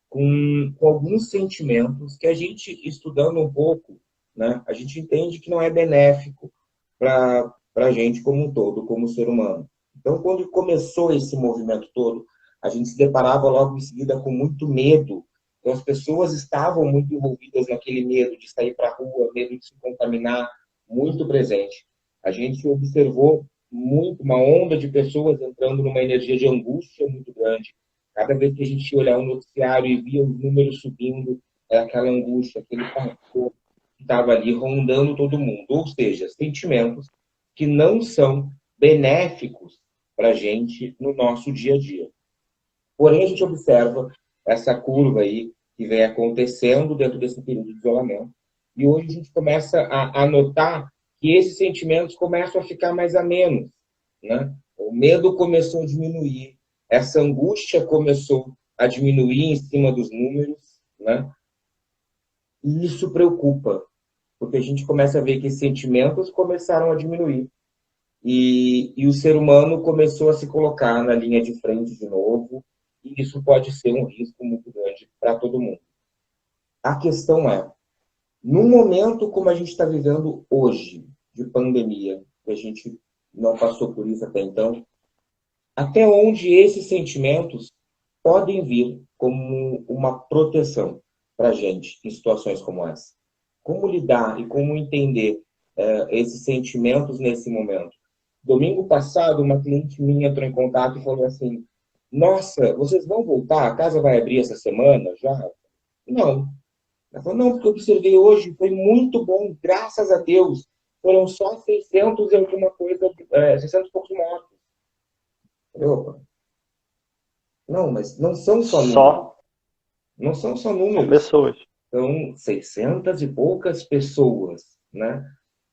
com alguns sentimentos que a gente, estudando um pouco, né, a gente entende que não é benéfico para a gente como um todo, como ser humano. Então, quando começou esse movimento todo, a gente se deparava logo em seguida com muito medo. Então, as pessoas estavam muito envolvidas naquele medo de sair para a rua, medo de se contaminar, muito presente. A gente observou muito uma onda de pessoas entrando numa energia de angústia muito grande. Cada vez que a gente ia olhar um noticiário e via os números subindo, era aquela angústia, aquele pavor que estava ali rondando todo mundo. Ou seja, sentimentos que não são benéficos para a gente no nosso dia a dia. Porém, a gente observa essa curva aí que vem acontecendo dentro desse período de isolamento. E hoje a gente começa a notar que esses sentimentos começam a ficar mais amenos, né? O medo começou a diminuir, essa angústia começou a diminuir em cima dos números, né? E isso preocupa, porque a gente começa a ver que esses sentimentos começaram a diminuir. E o ser humano começou a se colocar na linha de frente de novo, e isso pode ser um risco muito grande para todo mundo. A questão é, num momento como a gente está vivendo hoje, de pandemia, que a gente não passou por isso até então, até onde esses sentimentos podem vir como uma proteção para a gente em situações como essa? Como lidar e como entender esses sentimentos nesse momento? Domingo passado, uma cliente minha entrou em contato e falou assim, nossa, vocês vão voltar? A casa vai abrir essa semana já? Não. Ela falou, não, porque eu observei hoje, foi muito bom, graças a Deus. Foram só 600 e alguma coisa, 600 e poucos mortos. Opa. Não, mas não são só números. Não são só números. São pessoas. São 600 e poucas pessoas, né?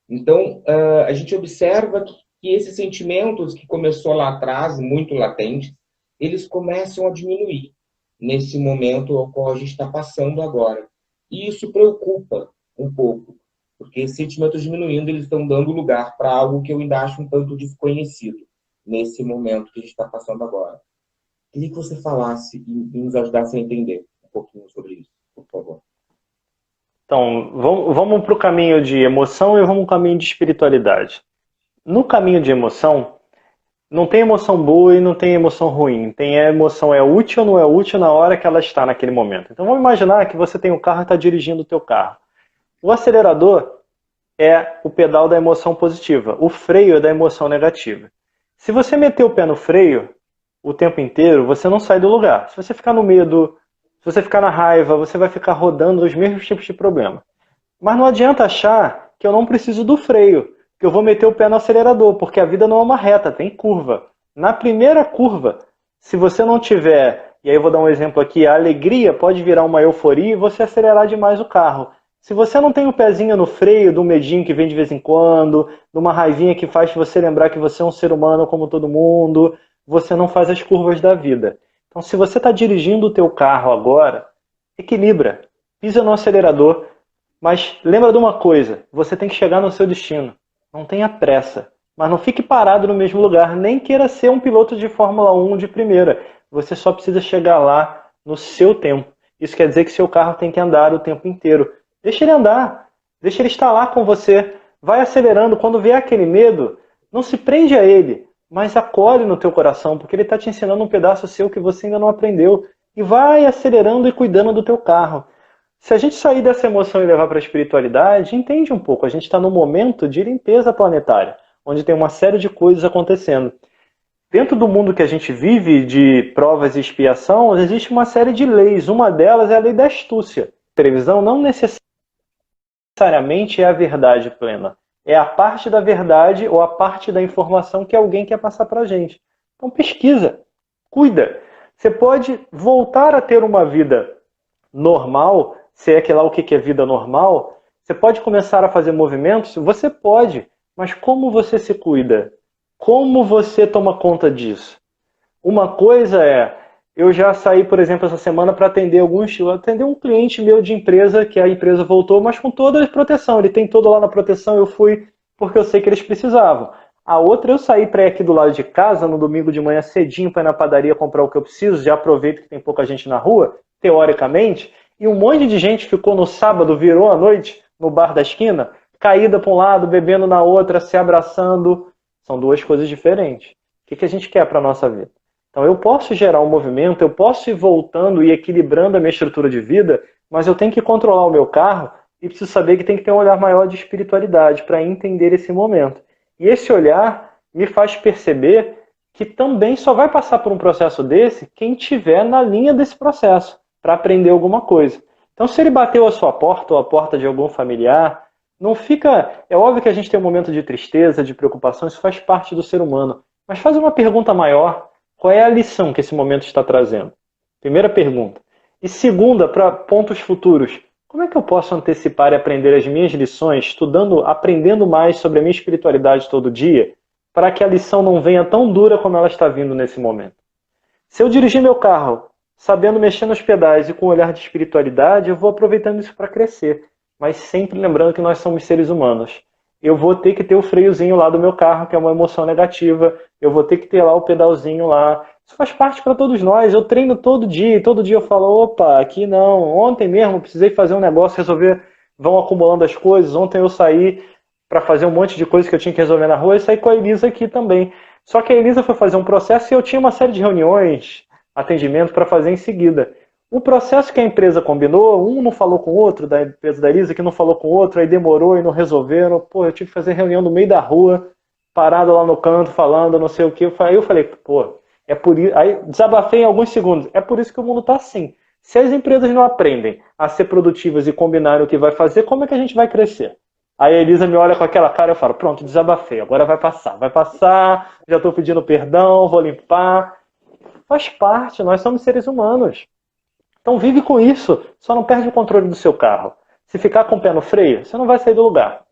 Então, a gente observa que esses sentimentos que começou lá atrás, muito latentes, eles começam a diminuir nesse momento ao qual a gente está passando agora. E isso preocupa um pouco, porque esses sentimentos diminuindo, eles estão dando lugar para algo que eu ainda acho um tanto desconhecido nesse momento que a gente está passando agora. Queria que você falasse e nos ajudasse a entender um pouquinho sobre isso, por favor. Então, vamos para o caminho de emoção e vamos para o caminho de espiritualidade. No caminho de emoção, não tem emoção boa e não tem emoção ruim. Tem a emoção é útil ou não é útil na hora que ela está naquele momento. Então vamos imaginar que você tem um carro e está dirigindo o teu carro. O acelerador é o pedal da emoção positiva. O freio é da emoção negativa. Se você meter o pé no freio o tempo inteiro, você não sai do lugar. Se você ficar no medo, se você ficar na raiva, você vai ficar rodando os mesmos tipos de problema. Mas não adianta achar que eu não preciso do freio, que eu vou meter o pé no acelerador, porque a vida não é uma reta, tem curva. Na primeira curva, se você não tiver, e aí eu vou dar um exemplo aqui, a alegria pode virar uma euforia e você acelerar demais o carro. Se você não tem o pezinho no freio, do medinho que vem de vez em quando, de uma raivinha que faz você lembrar que você é um ser humano como todo mundo, você não faz as curvas da vida. Então, se você está dirigindo o teu carro agora, equilibra, pisa no acelerador, mas lembra de uma coisa, você tem que chegar no seu destino. Não tenha pressa, mas não fique parado no mesmo lugar, nem queira ser um piloto de Fórmula 1 de primeira. Você só precisa chegar lá no seu tempo. Isso quer dizer que seu carro tem que andar o tempo inteiro. Deixa ele andar, deixa ele estar lá com você. Vai acelerando, quando vier aquele medo, não se prende a ele, mas acolhe no teu coração, porque ele está te ensinando um pedaço seu que você ainda não aprendeu. E vai acelerando e cuidando do teu carro. Se a gente sair dessa emoção e levar para a espiritualidade, entende um pouco. A gente está num momento de limpeza planetária, onde tem uma série de coisas acontecendo. Dentro do mundo que a gente vive, de provas e expiação, existe uma série de leis. Uma delas é a lei da astúcia. A televisão não necessariamente é a verdade plena. É a parte da verdade ou a parte da informação que alguém quer passar para a gente. Então pesquisa, cuida. Você pode voltar a ter uma vida normal, se é que lá o que é vida normal. Você pode começar a fazer movimentos? Você pode, mas como você se cuida? Como você toma conta disso? Uma coisa é, eu já saí, por exemplo, essa semana para atender um cliente meu de empresa, que a empresa voltou, mas com toda a proteção. Ele tem todo lá na proteção, eu fui porque eu sei que eles precisavam. A outra, eu saí para ir aqui do lado de casa, no domingo de manhã cedinho, para ir na padaria comprar o que eu preciso, já aproveito que tem pouca gente na rua, teoricamente, e um monte de gente ficou no sábado, virou à noite, no bar da esquina, caída para um lado, bebendo na outra, se abraçando. São duas coisas diferentes. O que a gente quer para a nossa vida? Então eu posso gerar um movimento, eu posso ir voltando e equilibrando a minha estrutura de vida, mas eu tenho que controlar o meu carro e preciso saber que tem que ter um olhar maior de espiritualidade para entender esse momento. E esse olhar me faz perceber que também só vai passar por um processo desse quem estiver na linha desse processo, para aprender alguma coisa. Então se ele bateu a sua porta ou a porta de algum familiar, não fica... É óbvio que a gente tem um momento de tristeza, de preocupação, isso faz parte do ser humano. Mas faz uma pergunta maior. Qual é a lição que esse momento está trazendo? Primeira pergunta. E segunda, para pontos futuros. Como é que eu posso antecipar e aprender as minhas lições, estudando, aprendendo mais sobre a minha espiritualidade todo dia, para que a lição não venha tão dura como ela está vindo nesse momento? Se eu dirigir meu carro sabendo mexer nos pedais e com um olhar de espiritualidade, eu vou aproveitando isso para crescer. Mas sempre lembrando que nós somos seres humanos. Eu vou ter que ter o freiozinho lá do meu carro, que é uma emoção negativa. Eu vou ter que ter lá o pedalzinho lá. Isso faz parte para todos nós. Eu treino todo dia. E todo dia eu falo, opa, aqui não. Ontem mesmo precisei fazer um negócio, resolver. Vão acumulando as coisas. Ontem eu saí para fazer um monte de coisas que eu tinha que resolver na rua e saí com a Elisa aqui também. Só que a Elisa foi fazer um processo e eu tinha uma série de reuniões, atendimento para fazer em seguida. O processo que a empresa combinou, um não falou com o outro, da empresa da Elisa, que não falou com o outro, aí demorou e não resolveram. Pô, eu tive que fazer reunião no meio da rua, parado lá no canto, falando não sei o que. Aí eu falei, pô, é por isso. Aí desabafei em alguns segundos. É por isso que o mundo está assim. Se as empresas não aprendem a ser produtivas e combinarem o que vai fazer, como é que a gente vai crescer? Aí a Elisa me olha com aquela cara e eu falo, pronto, desabafei, agora vai passar, já estou pedindo perdão, vou limpar. Faz parte, nós somos seres humanos. Então vive com isso, só não perde o controle do seu carro. Se ficar com o pé no freio, você não vai sair do lugar.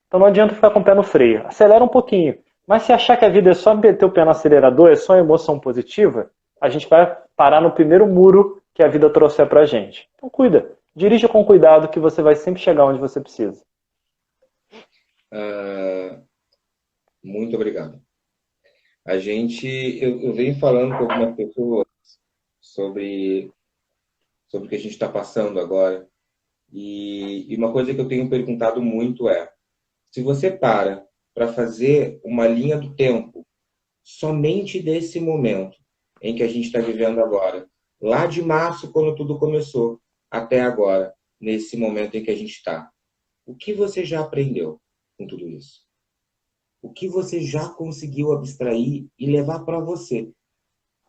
Então não adianta ficar com o pé no freio, acelera um pouquinho. Mas se achar que a vida é só meter o pé no acelerador, é só emoção positiva, a gente vai parar no primeiro muro que a vida trouxer pra gente. Então cuida, dirija com cuidado que você vai sempre chegar onde você precisa. Muito obrigado. Eu venho falando com algumas pessoas sobre o que a gente está passando agora. E uma coisa que eu tenho perguntado muito é, se você para fazer uma linha do tempo somente desse momento em que a gente está vivendo agora, lá de março, quando tudo começou, até agora, nesse momento em que a gente está, o que você já aprendeu com tudo isso? O que você já conseguiu abstrair e levar para você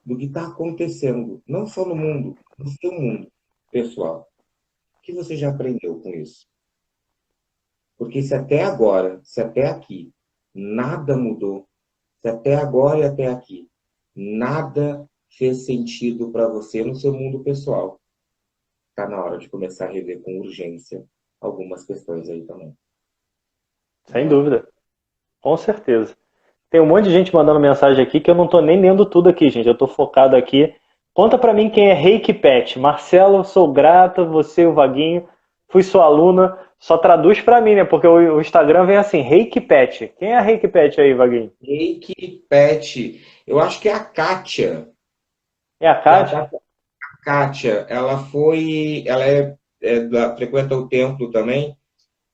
do que está acontecendo, não só no mundo, no seu mundo pessoal? O que você já aprendeu com isso? Porque se até agora, se até aqui, nada mudou, se até agora e até aqui, nada fez sentido para você no seu mundo pessoal, está na hora de começar a rever com urgência algumas questões aí também. Sem dúvida. Com certeza. Tem um monte de gente mandando mensagem aqui que eu não tô nem lendo tudo aqui, gente. Eu tô focado aqui. Conta pra mim quem é Reiki Pet. Marcelo, sou grato, você e o Vaguinho. Fui sua aluna. Só traduz pra mim, né? Porque o Instagram vem assim, Reiki Pet. Quem é a Reiki Pet aí, Vaguinho? Reiki Pet. Eu acho que é a Kátia. É a Kátia? A Kátia, frequenta o templo também.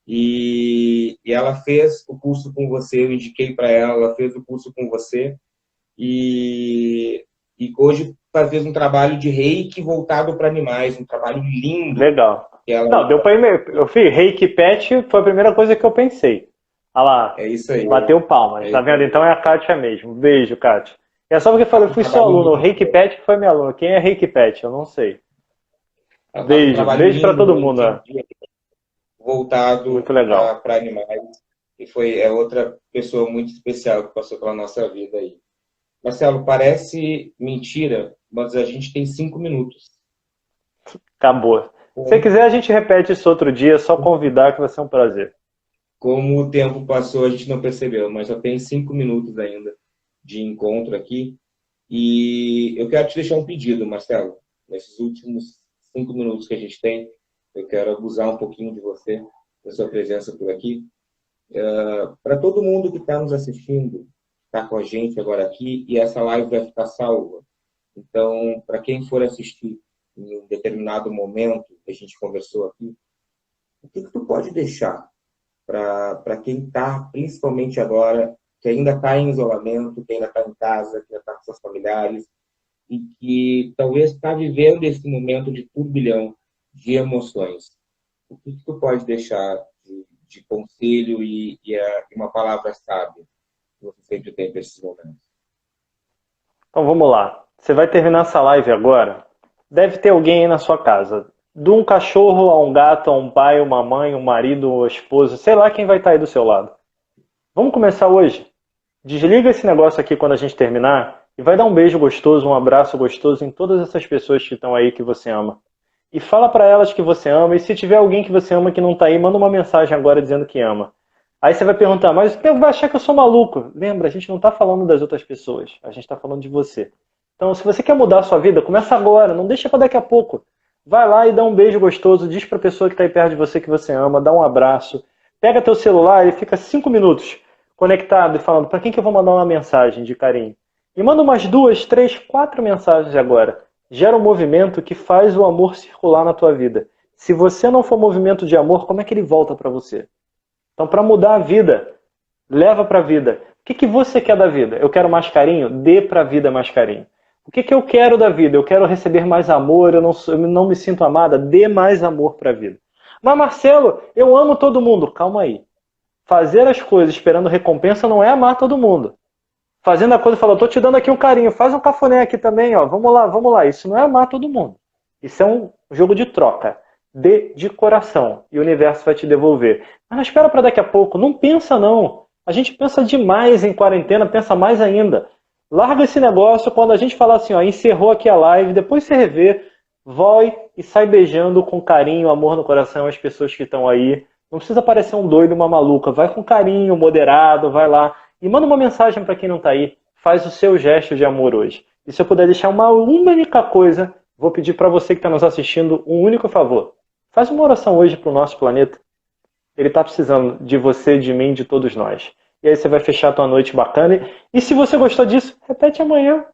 E ela fez o curso com você, eu indiquei para ela fez o curso com você, e hoje fez um trabalho de reiki voltado para animais, um trabalho lindo. Legal. Não, deu para ir. Eu fiz Reiki Pet, foi a primeira coisa que eu pensei. Olha lá, é isso aí. Bateu palmas, tá vendo? Então é a Kátia mesmo. Beijo, Kátia. É só porque eu fui sua aluna, o Reiki Pet foi minha aluna. Quem é Reiki Pet? Eu não sei. Beijo para todo mundo. Voltado para animais. E é outra pessoa muito especial que passou pela nossa vida aí. Marcelo, parece mentira, mas a gente tem 5 minutos. Acabou. Se você quiser, a gente repete isso outro dia, só convidar que vai ser um prazer. Como o tempo passou, a gente não percebeu, mas só tem 5 minutos ainda de encontro aqui. E eu quero te deixar um pedido, Marcelo. Nesses últimos 5 minutos que a gente tem, eu quero abusar um pouquinho de você, da sua presença por aqui. Para todo mundo que está nos assistindo, está com a gente agora aqui, e essa live vai ficar salva. Então, para quem for assistir em um determinado momento que a gente conversou aqui, o que tu pode deixar para quem está, principalmente agora, que ainda está em isolamento, que ainda está em casa, que ainda está com seus familiares, e que talvez está vivendo esse momento de turbilhão de emoções? O que tu pode deixar de conselho e uma palavra sábia que você sempre tem para esses momentos? Então vamos lá. Você vai terminar essa live agora. Deve ter alguém aí na sua casa. De um cachorro a um gato, a um pai, uma mãe, um marido, uma esposa, sei lá quem vai estar aí do seu lado. Vamos começar hoje? Desliga esse negócio aqui quando a gente terminar e vai dar um beijo gostoso, um abraço gostoso em todas essas pessoas que estão aí que você ama. E fala pra elas que você ama. E se tiver alguém que você ama que não tá aí, manda uma mensagem agora dizendo que ama. Aí você vai perguntar, mas você vai achar que eu sou maluco? Lembra, a gente não tá falando das outras pessoas. A gente tá falando de você. Então, se você quer mudar a sua vida, começa agora. Não deixa pra daqui a pouco. Vai lá e dá um beijo gostoso. Diz pra pessoa que tá aí perto de você que você ama. Dá um abraço. Pega teu celular e fica 5 minutos conectado e falando pra quem que eu vou mandar uma mensagem de carinho. E manda umas 2, 3, 4 mensagens agora. Gera um movimento que faz o amor circular na tua vida. Se você não for movimento de amor, como é que ele volta para você? Então, para mudar a vida, leva para a vida. O que você quer da vida? Eu quero mais carinho? Dê para a vida mais carinho. O que eu quero da vida? Eu quero receber mais amor, eu não me sinto amada? Dê mais amor para a vida. Mas Marcelo, eu amo todo mundo. Calma aí. Fazer as coisas esperando recompensa não é amar todo mundo. Fazendo a coisa, falou, tô te dando aqui um carinho, faz um cafuné aqui também, ó, vamos lá, vamos lá. Isso não é amar todo mundo. Isso é um jogo de troca. Dê de coração e o universo vai te devolver. Mas não espera para daqui a pouco, não pensa não. A gente pensa demais em quarentena, pensa mais ainda. Larga esse negócio quando a gente falar assim, ó, encerrou aqui a live, depois você revê, vai e sai beijando com carinho, amor no coração as pessoas que estão aí. Não precisa parecer um doido, uma maluca. Vai com carinho, moderado, vai lá. E manda uma mensagem para quem não está aí. Faz o seu gesto de amor hoje. E se eu puder deixar uma única coisa, vou pedir para você que está nos assistindo um único favor. Faz uma oração hoje para o nosso planeta. Ele está precisando de você, de mim, de todos nós. E aí você vai fechar a tua noite bacana. E se você gostou disso, repete amanhã.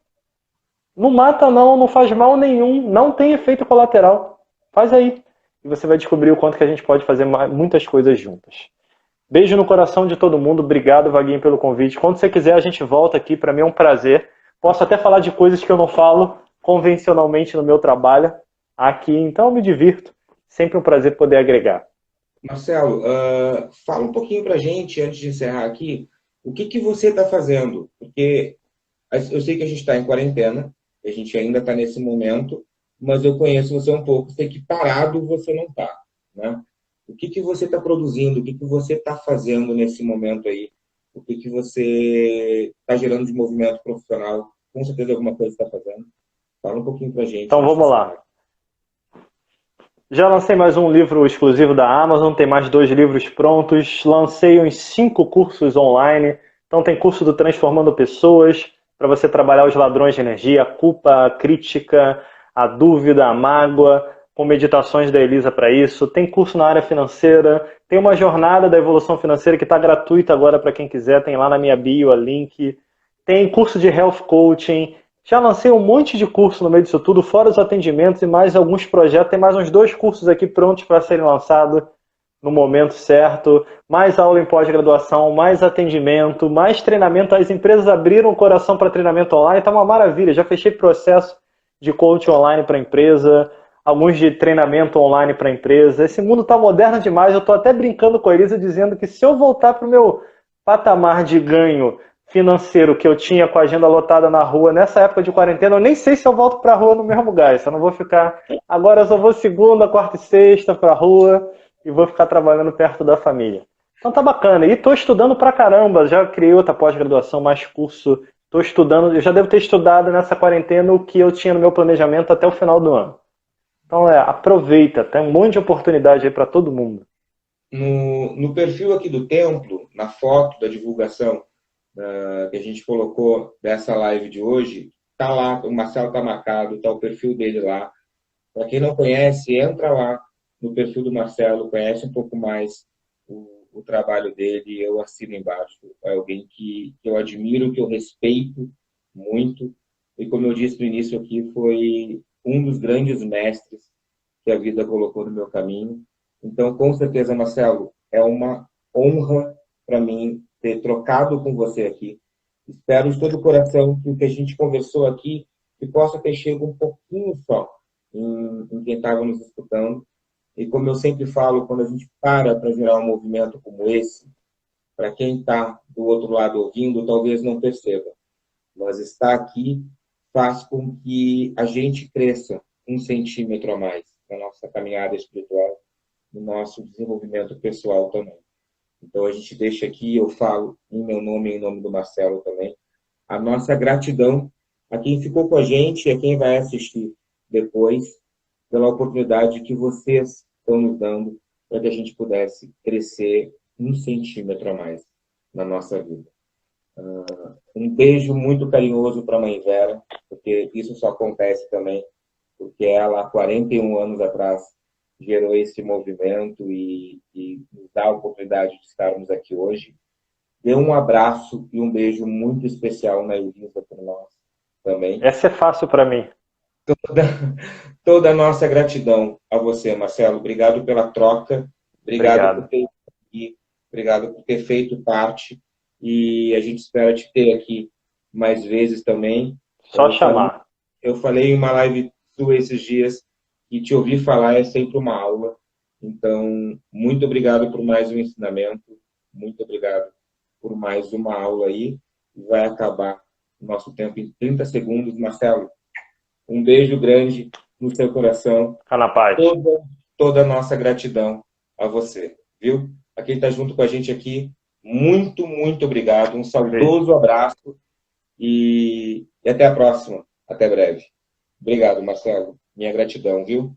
Não mata não, não faz mal nenhum, não tem efeito colateral. Faz aí. E você vai descobrir o quanto que a gente pode fazer muitas coisas juntas. Beijo no coração de todo mundo. Obrigado, Vaguinho, pelo convite. Quando você quiser, a gente volta aqui. Para mim é um prazer. Posso até falar de coisas que eu não falo convencionalmente no meu trabalho aqui. Então eu me divirto. Sempre um prazer poder agregar. Marcelo, fala um pouquinho para a gente, antes de encerrar aqui, o que você está fazendo? Porque eu sei que a gente está em quarentena, a gente ainda está nesse momento, mas eu conheço você um pouco, sei que parado você não está, né? O que você está produzindo? O que você está fazendo nesse momento aí? O que você está gerando de movimento profissional? Com certeza alguma coisa está fazendo. Fala um pouquinho para a gente. Então vamos lá. Já lancei mais um livro exclusivo da Amazon, tem mais 2 livros prontos. Lancei uns 5 cursos online. Então tem curso do Transformando Pessoas, para você trabalhar os ladrões de energia, a culpa, a crítica, a dúvida, a mágoa, com meditações da Elisa para isso. Tem curso na área financeira, tem uma jornada da evolução financeira que está gratuita agora para quem quiser, tem lá na minha bio a link. Tem curso de health coaching. Já lancei um monte de curso no meio disso tudo, fora os atendimentos e mais alguns projetos. Tem mais uns 2 cursos aqui prontos para serem lançados no momento certo. Mais aula em pós-graduação, mais atendimento, mais treinamento. As empresas abriram o coração para treinamento online, está uma maravilha. Já fechei processo de coaching online para a empresa, alguns de treinamento online para a empresa. Esse mundo está moderno demais. Eu estou até brincando com a Elisa, dizendo que se eu voltar para o meu patamar de ganho financeiro que eu tinha com a agenda lotada na rua nessa época de quarentena, eu nem sei se eu volto para a rua no mesmo lugar. Eu não vou ficar... Agora eu só vou segunda, quarta e sexta para a rua e vou ficar trabalhando perto da família. Então tá bacana. E estou estudando pra caramba. Já criei outra pós-graduação, mais curso. Estou estudando. Eu já devo ter estudado nessa quarentena o que eu tinha no meu planejamento até o final do ano. Então aproveita. Tem um monte de oportunidade aí para todo mundo. No perfil aqui do Templo, na foto da divulgação que a gente colocou dessa live de hoje, tá lá, o Marcelo tá marcado, tá o perfil dele lá. Para quem não conhece, entra lá no perfil do Marcelo, conhece um pouco mais o trabalho dele, eu assino embaixo. É alguém que eu admiro, que eu respeito muito, e como eu disse no início aqui, foi um dos grandes mestres que a vida colocou no meu caminho. Então, com certeza, Marcelo, é uma honra para mim ter trocado com você aqui. Espero de todo o coração que o que a gente conversou aqui que possa ter chegado um pouquinho só em quem estava nos escutando. E como eu sempre falo, quando a gente para gerar um movimento como esse, para quem está do outro lado ouvindo, talvez não perceba. Mas estar aqui faz com que a gente cresça 1 centímetro a mais na nossa caminhada espiritual, no nosso desenvolvimento pessoal também. Então, a gente deixa aqui, eu falo em meu nome e em nome do Marcelo também, a nossa gratidão a quem ficou com a gente e a quem vai assistir depois, pela oportunidade que vocês estão nos dando para que a gente pudesse crescer 1 centímetro a mais na nossa vida. Um beijo muito carinhoso para a mãe Vera, porque isso só acontece também porque ela, há 41 anos atrás, gerou esse movimento e nos dá a oportunidade de estarmos aqui hoje. Dê um abraço e um beijo muito especial na Elisa por nós também. Essa é fácil para mim. Toda a nossa gratidão a você, Marcelo. Obrigado pela troca. Obrigado por Obrigado. ter aqui. Obrigado por ter feito parte. E a gente espera te ter aqui mais vezes também. Só chamar. Eu falei em uma live sua esses dias que te ouvir falar é sempre uma aula. Então, muito obrigado por mais um ensinamento. Muito obrigado por mais uma aula aí. Vai acabar o nosso tempo em 30 segundos. Marcelo, um beijo grande no seu coração. Fica na paz. Toda a nossa gratidão a você, viu? A quem está junto com a gente aqui, muito, muito obrigado. Um saudoso abraço e até a próxima. Até breve. Obrigado, Marcelo. Minha gratidão, viu?